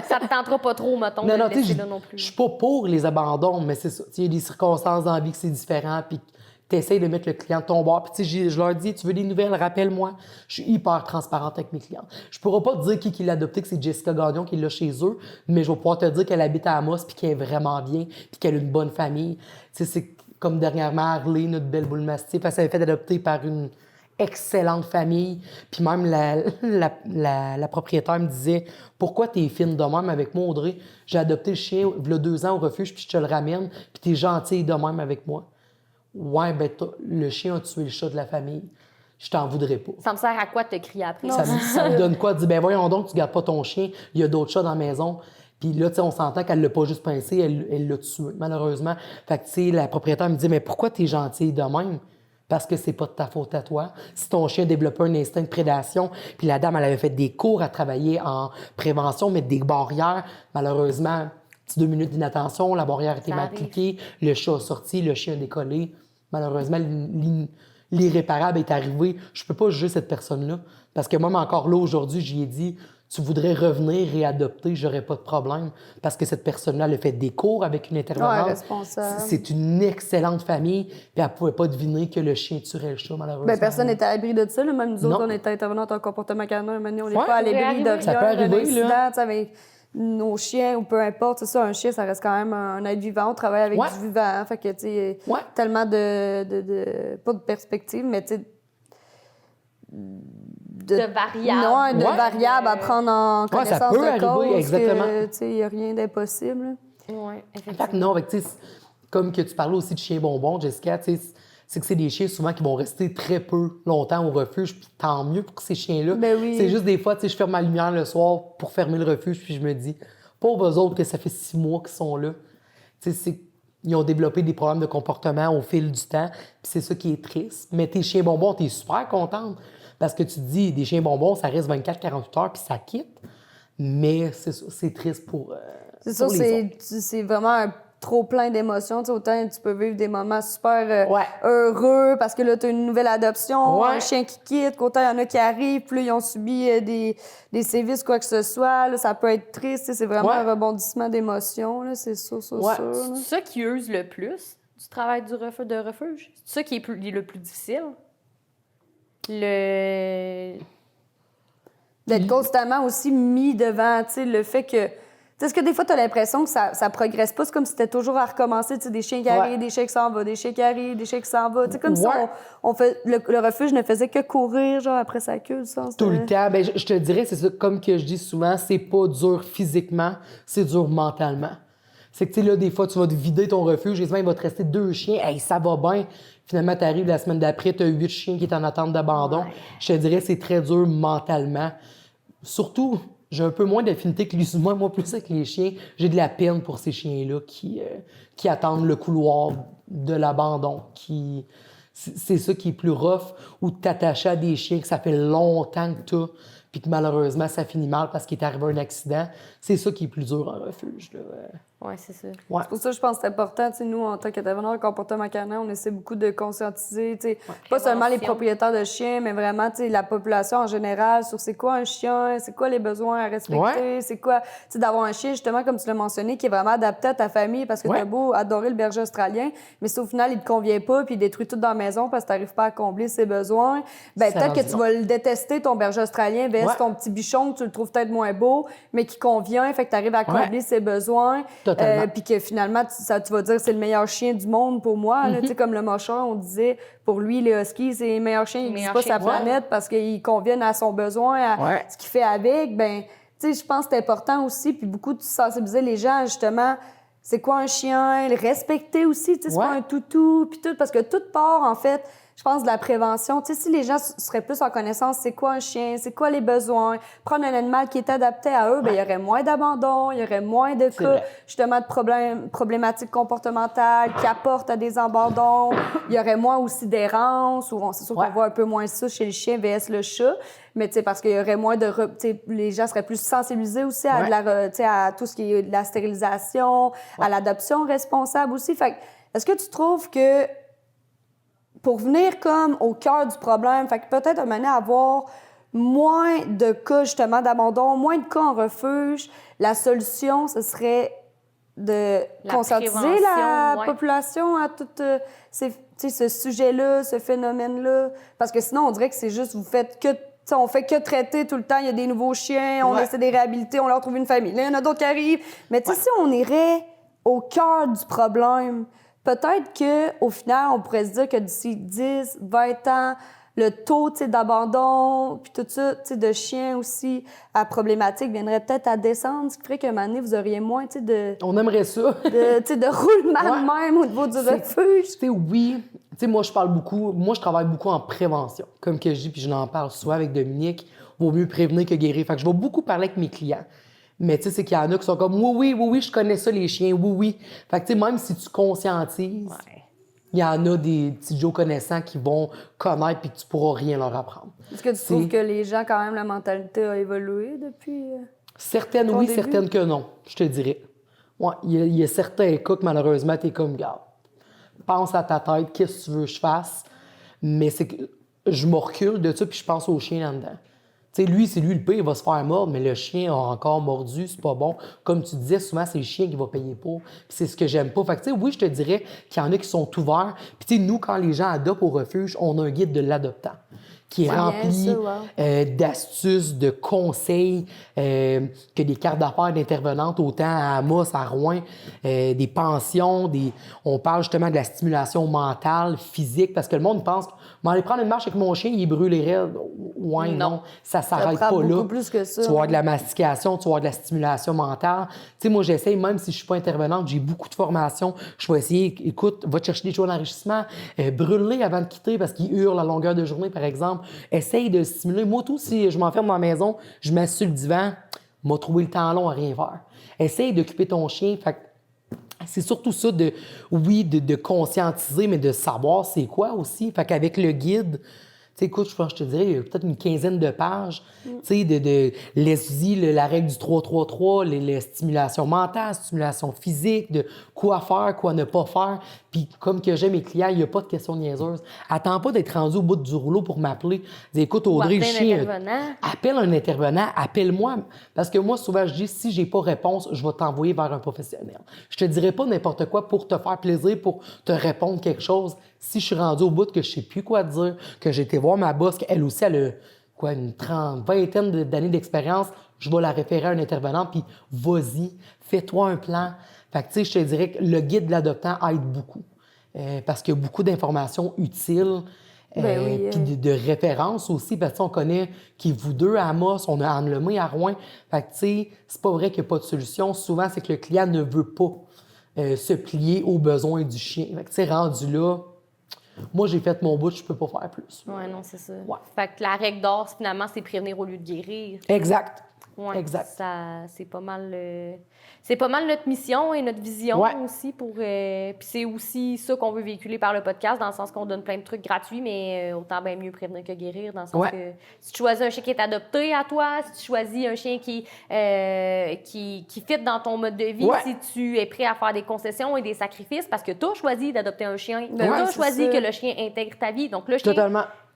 Ça te tentera pas trop, mettons, de le laisser là non plus. Je suis pas pour les abandons, mais c'est ça. Il y a des circonstances dans la vie que c'est différent, puis tu essaies de mettre le client de ton bord. Puis je leur dis, tu veux des nouvelles, rappelle-moi. Je suis hyper transparente avec mes clients. Je pourrais pas te dire qui l'a adopté, que c'est Jessica Gagnon qui l'a chez eux, mais je vais pouvoir te dire qu'elle habite à Amos, puis qu'elle est vraiment bien, puis qu'elle a une bonne famille. C'est comme dernièrement, Harley, notre belle boule mastif, elle s'est fait adopter par une excellente famille. Puis même la propriétaire me disait « Pourquoi t'es fine de même avec moi, Audrey? J'ai adopté le chien il y a 2 ans au refuge, puis je te le ramène, puis t'es gentille de même avec moi. » Ouais, ben le chien a tué le chat de la famille. Je t'en voudrais pas. Ça me sert à quoi de te crier après? Ça me donne quoi? De dire, ben voyons donc, tu gardes pas ton chien, il y a d'autres chats dans la maison. Puis là, tu sais, on s'entend qu'elle l'a pas juste pincé, elle l'a tué, malheureusement. Fait que, tu sais, la propriétaire me dit, mais pourquoi t'es gentille de même? Parce que c'est pas de ta faute à toi. Si ton chien développait un instinct de prédation, puis la dame, elle avait fait des cours à travailler en prévention, mettre des barrières, malheureusement, petit 2 minutes d'inattention, la barrière était mal appliquée, le chat a sorti, le chien a décollé. Malheureusement, l'irréparable est arrivé. Je peux pas juger cette personne-là. Parce que même encore là, aujourd'hui, j'y ai dit, tu voudrais revenir et adopter, j'aurais pas de problème. Parce que cette personne-là, elle a fait des cours avec une intervenante. Responsable. C'est une excellente famille. Puis elle pouvait pas deviner que le chien tuerait le chat, malheureusement. Ben, personne n'était à l'abri de ça. Là. Même nous autres, on était intervenante en comportement canin. Maintenant, on n'est pas à l'abri de rien. Ça peut arriver, là. Avec nos chiens ou peu importe. C'est ça, un chien, ça reste quand même un être vivant. On travaille avec du vivant. Fait que, tu sais, tellement pas de perspective, mais tu sais, de variables. Non, de variables à prendre en connaissance ça peut de cause. arriver, exactement. Il n'y a rien d'impossible. Oui, effectivement. Non, avec, comme que tu parlais aussi de chiens bonbons, Jessica, c'est que c'est des chiens souvent qui vont rester très peu longtemps au refuge, puis tant mieux pour ces chiens-là. Ben oui. C'est juste des fois, je ferme ma lumière le soir pour fermer le refuge, puis je me dis, pauvres eux autres que ça fait 6 mois qu'ils sont là. Ils ont développé des problèmes de comportement au fil du temps, puis c'est ça qui est triste. Mais tes chiens bonbons, t'es super contente, parce que tu te dis, des chiens bonbons, ça reste 24-48 heures, puis ça quitte. Mais c'est triste pour c'est ça, c'est vraiment un trop plein d'émotions. Tu sais, autant tu peux vivre des moments super heureux parce que là, tu as une nouvelle adoption, un chien qui quitte, qu'autant il y en a qui arrivent, puis là, ils ont subi des sévices, quoi que ce soit. Là, ça peut être triste. C'est vraiment un rebondissement d'émotions. Là, c'est sûr. C'est ça qui use le plus du travail de refuge. C'est ça qui est le plus difficile. D'être constamment aussi mis devant, tu sais, le fait que... Est-ce que des fois, tu as l'impression que ça progresse pas? C'est comme si c'était toujours à recommencer, tu sais, des chiens qui arrivent, des chiens qui s'en vont, des chiens qui arrivent, des chiens qui s'en vont. Tu sais, comme si le refuge ne faisait que courir, genre, après sa queue, le sens. Tout le temps. Ben, je te dirais, c'est ça, comme que je dis souvent, c'est pas dur physiquement, c'est dur mentalement. C'est que, tu sais, là, des fois, tu vas te vider ton refuge, et il va te rester 2 chiens, hey, ça va bien. Finalement, tu arrives la semaine d'après, tu as 8 chiens qui sont en attente d'abandon. Ouais. Je te dirais, c'est très dur mentalement. Surtout, j'ai un peu moins d'affinité que lui, moi plus avec les chiens. J'ai de la peine pour ces chiens-là qui attendent le couloir de l'abandon. C'est ça qui est plus rough, ou de t'attacher à des chiens que ça fait longtemps que tu as, puis que malheureusement, ça finit mal parce qu'il est arrivé un accident. C'est ça qui est plus dur en refuge. Oui, c'est ça. Ouais. C'est pour ça que je pense que c'est important. T'sais, nous, en tant qu'intervenants en comportement canin, on essaie beaucoup de conscientiser, pas seulement les propriétaires de chiens, mais vraiment la population en général sur c'est quoi un chien, c'est quoi les besoins à respecter, c'est quoi d'avoir un chien, justement, comme tu l'as mentionné, qui est vraiment adapté à ta famille parce que t'as beau adorer le berger australien, mais si au final, il te convient pas puis il détruit tout dans la maison parce que t'arrives pas à combler ses besoins, ben peut-être que tu vas le détester, ton berger australien, versus ton petit bichon que tu le trouves peut-être moins beau, mais qui convient, fait que t'arrives à combler ses besoins. Puis que finalement, tu vas dire c'est le meilleur chien du monde pour moi. Là, comme le mochon, on disait, pour lui, les huskies, c'est les meilleurs chiens qui n'existent pas sur la planète parce qu'ils conviennent à son besoin, à ce qu'il fait avec. Ben, tu sais, je pense que c'est important aussi, puis beaucoup de sensibiliser les gens, justement, c'est quoi un chien, le respecter aussi, tu sais, c'est pas un toutou, puis tout, parce que toute part, en fait, je pense, de la prévention. Tu sais, si les gens seraient plus en connaissance, c'est quoi un chien, c'est quoi les besoins, prendre un animal qui est adapté à eux, bien, il y aurait moins d'abandon, il y aurait moins de cas, justement, de problématiques comportementales qui apportent à des abandons. Il y aurait moins aussi d'errance, ou c'est sûr qu'on voit un peu moins ça chez le chien vs le chat. Mais tu sais, parce qu'il y aurait moins de... les gens seraient plus sensibilisés aussi à, à tout ce qui est de la stérilisation, à l'adoption responsable aussi. Fait que, est-ce que tu trouves que pour venir comme au cœur du problème, fait que peut-être amener à avoir moins de cas justement d'abandon, moins de cas en refuge, la solution, ce serait de conscientiser la population à tout ce sujet-là, ce phénomène-là? Parce que sinon, on dirait que c'est juste, on fait que traiter tout le temps. Il y a des nouveaux chiens, on essaie de les réhabiliter, on leur trouve une famille. Là, il y en a d'autres qui arrivent. Mais tu sais, si on irait au cœur du problème, peut-être qu'au final, on pourrait se dire que d'ici 10, 20 ans, le taux, tu sais, d'abandon, puis tout ça, tu sais, de chiens aussi à problématique viendrait peut-être à descendre, ce qui ferait qu'à un moment donné, vous auriez moins, tu sais, de... On aimerait ça. tu sais, de roulement de même au niveau du refuge. Tu sais, oui. Tu sais, moi, je travaille beaucoup en prévention. Comme que je dis, puis je n'en parle souvent avec Dominique, vaut mieux prévenir que guérir. Fait que je vais beaucoup parler avec mes clients. Mais tu sais, c'est qu'il y en a qui sont comme, oui, je connais ça, les chiens, oui. Fait que tu sais, même si tu conscientises, il y en a des petits Joe connaissants qui vont connaître puis que tu pourras rien leur apprendre. Est-ce que tu trouves que les gens, quand même, la mentalité a évolué depuis certaines oui, début? Certaines que non, je te dirais. Ouais, il y a certains cas que malheureusement, t'es comme, garde, pense à ta tête, qu'est-ce que tu veux que je fasse? Mais c'est que je me recule de ça puis je pense au chien là-dedans. Tu sais, lui, c'est lui le pire, il va se faire mordre, mais le chien a encore mordu, c'est pas bon. Comme tu disais, souvent, c'est le chien qui va payer pour. Puis c'est ce que j'aime pas. Fait que, tu sais, oui, je te dirais qu'il y en a qui sont ouverts. Puis, tu sais, nous, quand les gens adoptent au refuge, on a un guide de l'adoptant qui est rempli d'astuces, de conseils, que des cartes d'affaires d'intervenantes, autant à Amos, à Rouen, des pensions, on parle justement de la stimulation mentale, physique, parce que le monde pense aller prendre une marche avec mon chien, il est brûlé raide. Ouais, non, ça s'arrête pas là. Plus que ça. Tu vas avoir de la mastication, tu vas avoir de la stimulation mentale. Tu sais, moi, j'essaye, même si je suis pas intervenante, j'ai beaucoup de formations. Je vais essayer, écoute, va te chercher des choses d'enrichissement, brûle-les avant de quitter parce qu'ils hurlent à longueur de journée, par exemple. Essaye de le stimuler. Moi, tout, si je m'enferme dans la maison, je m'assieds sur le divan, m'a trouvé le temps long à rien faire. Essaye d'occuper ton chien. Fait c'est surtout ça de conscientiser, mais de savoir c'est quoi aussi. Fait qu'avec le guide, tu sais, écoute, je pense que je te dirais, il y a peut-être une quinzaine de pages, tu sais, de la règle du 3-3-3, les stimulations mentales, stimulation physique, de quoi faire, quoi ne pas faire. Puis comme que j'ai mes clients, il n'y a pas de questions niaiseuses. Attends pas d'être rendu au bout du rouleau pour m'appeler. Dis, écoute, Audrey, le chien, appelle un intervenant, appelle-moi. Parce que moi, souvent, je dis, si j'ai pas réponse, je vais t'envoyer vers un professionnel. Je te dirai pas n'importe quoi pour te faire plaisir, pour te répondre quelque chose. Si je suis rendu au bout que je sais plus quoi dire, que j'ai été voir ma boss, qu'elle aussi, elle a une vingtaine d'années d'expérience, je vais la référer à un intervenant, puis vas-y, fais-toi un plan. Fait que, tu sais, je te dirais que le guide de l'adoptant aide beaucoup. Parce qu'il y a beaucoup d'informations utiles, puis de références aussi, parce qu'on connaît qui vous deux à Amos, on a Anne Lemay à Rouen. Fait que, tu sais, c'est pas vrai qu'il n'y a pas de solution. Souvent, c'est que le client ne veut pas se plier aux besoins du chien. Fait que, tu sais, rendu là, moi, j'ai fait mon bout, je peux pas faire plus. Oui, non, c'est ça. Ouais. Fait que la règle d'or, finalement, c'est prévenir au lieu de guérir. Exact. Ouais, exact. C'est pas mal notre mission et notre vision aussi pour. Puis c'est aussi ça qu'on veut véhiculer par le podcast, dans le sens qu'on donne plein de trucs gratuits, mais autant bien mieux prévenir que guérir, dans le sens que si tu choisis un chien qui est adopté à toi, si tu choisis un chien qui fit dans ton mode de vie, si tu es prêt à faire des concessions et des sacrifices, parce que tu as choisi d'adopter un chien, tu as choisi que le chien intègre ta vie. Donc le chien,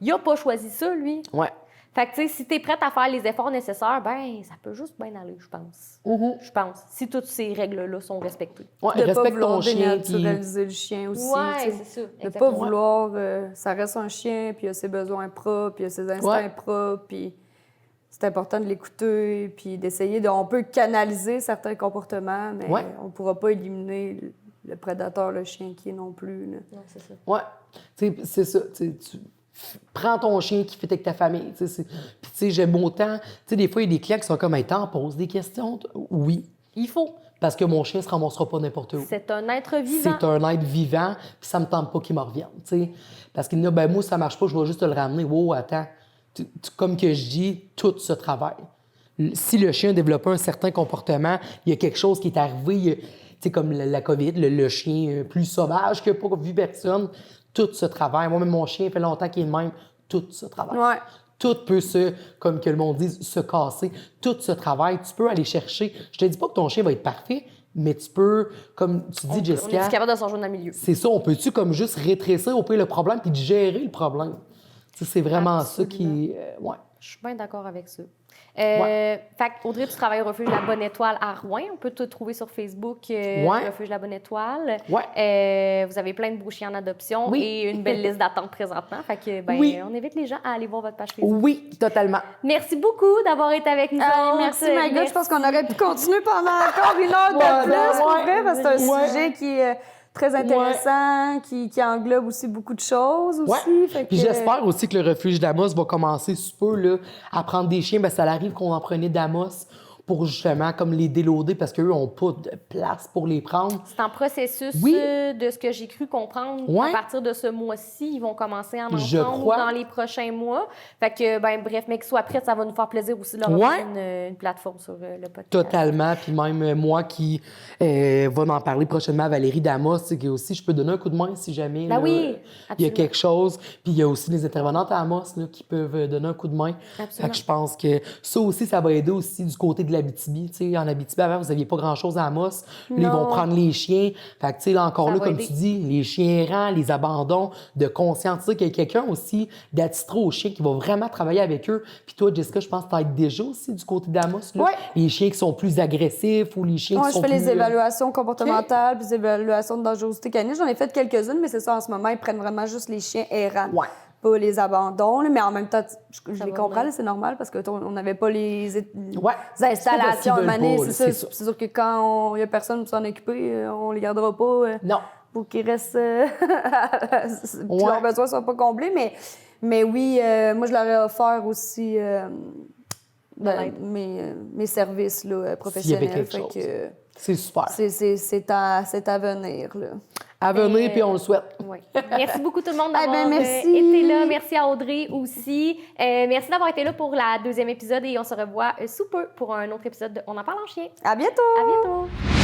il n'a pas choisi ça, lui. Ouais. Fait que, tu sais, si t'es prête à faire les efforts nécessaires, ben ça peut juste bien aller, je pense. Je pense. Si toutes ces règles-là sont respectées. Ouais, de respecte pas vouloir ton chien. dénaturaliser le chien aussi. Ouais, c'est ça. De pas vouloir... ça reste un chien, puis il a ses besoins propres, puis il a ses instincts propres, puis c'est important de l'écouter, puis d'essayer de... On peut canaliser certains comportements, mais on pourra pas éliminer le prédateur, le chien qui est non plus. Là. Non, c'est ça. Ouais. Tu sais, c'est ça. Prends ton chien qui fit avec ta famille. Puis, tu sais, j'aime autant. Tu sais, des fois, il y a des clients qui sont comme, hey, t'en poses des questions. Oui, il faut. Parce que mon chien ne se ramassera pas n'importe où. C'est un être vivant. C'est un être vivant, puis ça me tente pas qu'il me revienne. T'sais. Parce qu'il dit, ben moi, ça marche pas, je vais juste te le ramener. Wow, attends. Comme que je dis, tout se travaille. Si le chien a développé un certain comportement, il y a quelque chose qui est arrivé, comme la COVID, le chien plus sauvage qui n'a pas vu personne, tout se travaille. Moi, même mon chien, fait longtemps qu'il est le même, tout se travaille. Ouais. Tout peut comme que le monde dit, se casser. Tout se travaille. Tu peux aller chercher. Je te dis pas que ton chien va être parfait, mais tu peux, comme tu dis, Jessica... On est capable de s'en jouer dans le milieu. C'est ça. On peut-tu comme juste rétrécir au pire le problème puis de gérer le problème? T'sais, c'est vraiment ça qui... Je suis bien d'accord avec ça. Fait Audrey, tu travailles au Refuge La Bonne Étoile à Rouen. On peut te trouver sur Facebook, Refuge La Bonne Étoile. Vous avez plein de beaux chiens en adoption et une belle liste d'attente présentement. Fait que, on invite les gens à aller voir votre page Facebook. Oui, totalement. Merci beaucoup d'avoir été avec nous. Merci, Magda. Je pense qu'on aurait pu continuer pendant encore une heure de plus, pour vrai, parce que c'est un sujet qui est très intéressant, qui englobe aussi beaucoup de choses aussi. Fait Puis que... j'espère aussi que le refuge d'Amos va commencer sous peu là, à prendre des chiens. Ben, ça arrive qu'on en prenait d'Amos pour justement comme les déloader parce qu'eux n'ont pas de place pour les prendre. C'est en processus Oui. De ce que j'ai cru comprendre. Ouais. À partir de ce mois-ci, ils vont commencer à en Je prendre crois. dans les prochains mois. Fait que, bref, mais qu'ils soient prêts, ça va nous faire plaisir aussi de leur Ouais. offrir une plateforme sur le podcast. Totalement. Puis même moi qui va en parler prochainement à Valérie Damas, c'est que aussi je peux donner un coup de main si jamais Ben là, oui, il y a absolument. quelque chose. Puis il y a aussi des intervenantes à Amos là, qui peuvent donner un coup de main. Absolument. Fait que je pense que ça aussi, ça va aider aussi du côté de l'Abitibi. Tu sais, en Abitibi, avant, vous n'aviez pas grand-chose à Amos. Là, ils vont Non. prendre les chiens. Fait que, tu sais, là, encore Ça là, va comme aider. tu dis, les chiens errants, les abandons, de conscientiser qu'il y a quelqu'un aussi d'attitrer aux chiens qui va vraiment travailler avec eux. Puis toi, Jessica, je pense que tu aides déjà aussi du côté d'Amos. Là. Ouais. Les chiens qui sont plus agressifs ou les chiens Ouais, qui sont je fais plus... les évaluations comportementales, puis les évaluations de dangerosité canine. J'en ai fait quelques-unes, mais c'est ça, en ce moment, ils prennent vraiment juste les chiens errants. Ouais. Pas les abandons, là, mais en même temps, je Ça les va comprends, venir. là, c'est normal parce qu'on n'avait pas les Ouais. installations C'est parce qu'ils à maner. veulent pas, C'est là, ça. C'est sûr que quand il n'y a personne pour s'en occuper, on les gardera pas Non. pour qu'ils restent. Puis Ouais. leurs besoins ne soient pas comblés. Mais oui, moi, je leur ai offert aussi mes services là, professionnels. quelque Fait chose. que, C'est super. c'est à venir. Là. À venir, puis on le souhaite. Oui. Merci beaucoup tout le monde Eh d'avoir ben, merci. été là. Merci à Audrey aussi. Merci d'avoir été là pour la 2e épisode et on se revoit sous peu pour un autre épisode de On en parle en chien. À bientôt! À bientôt!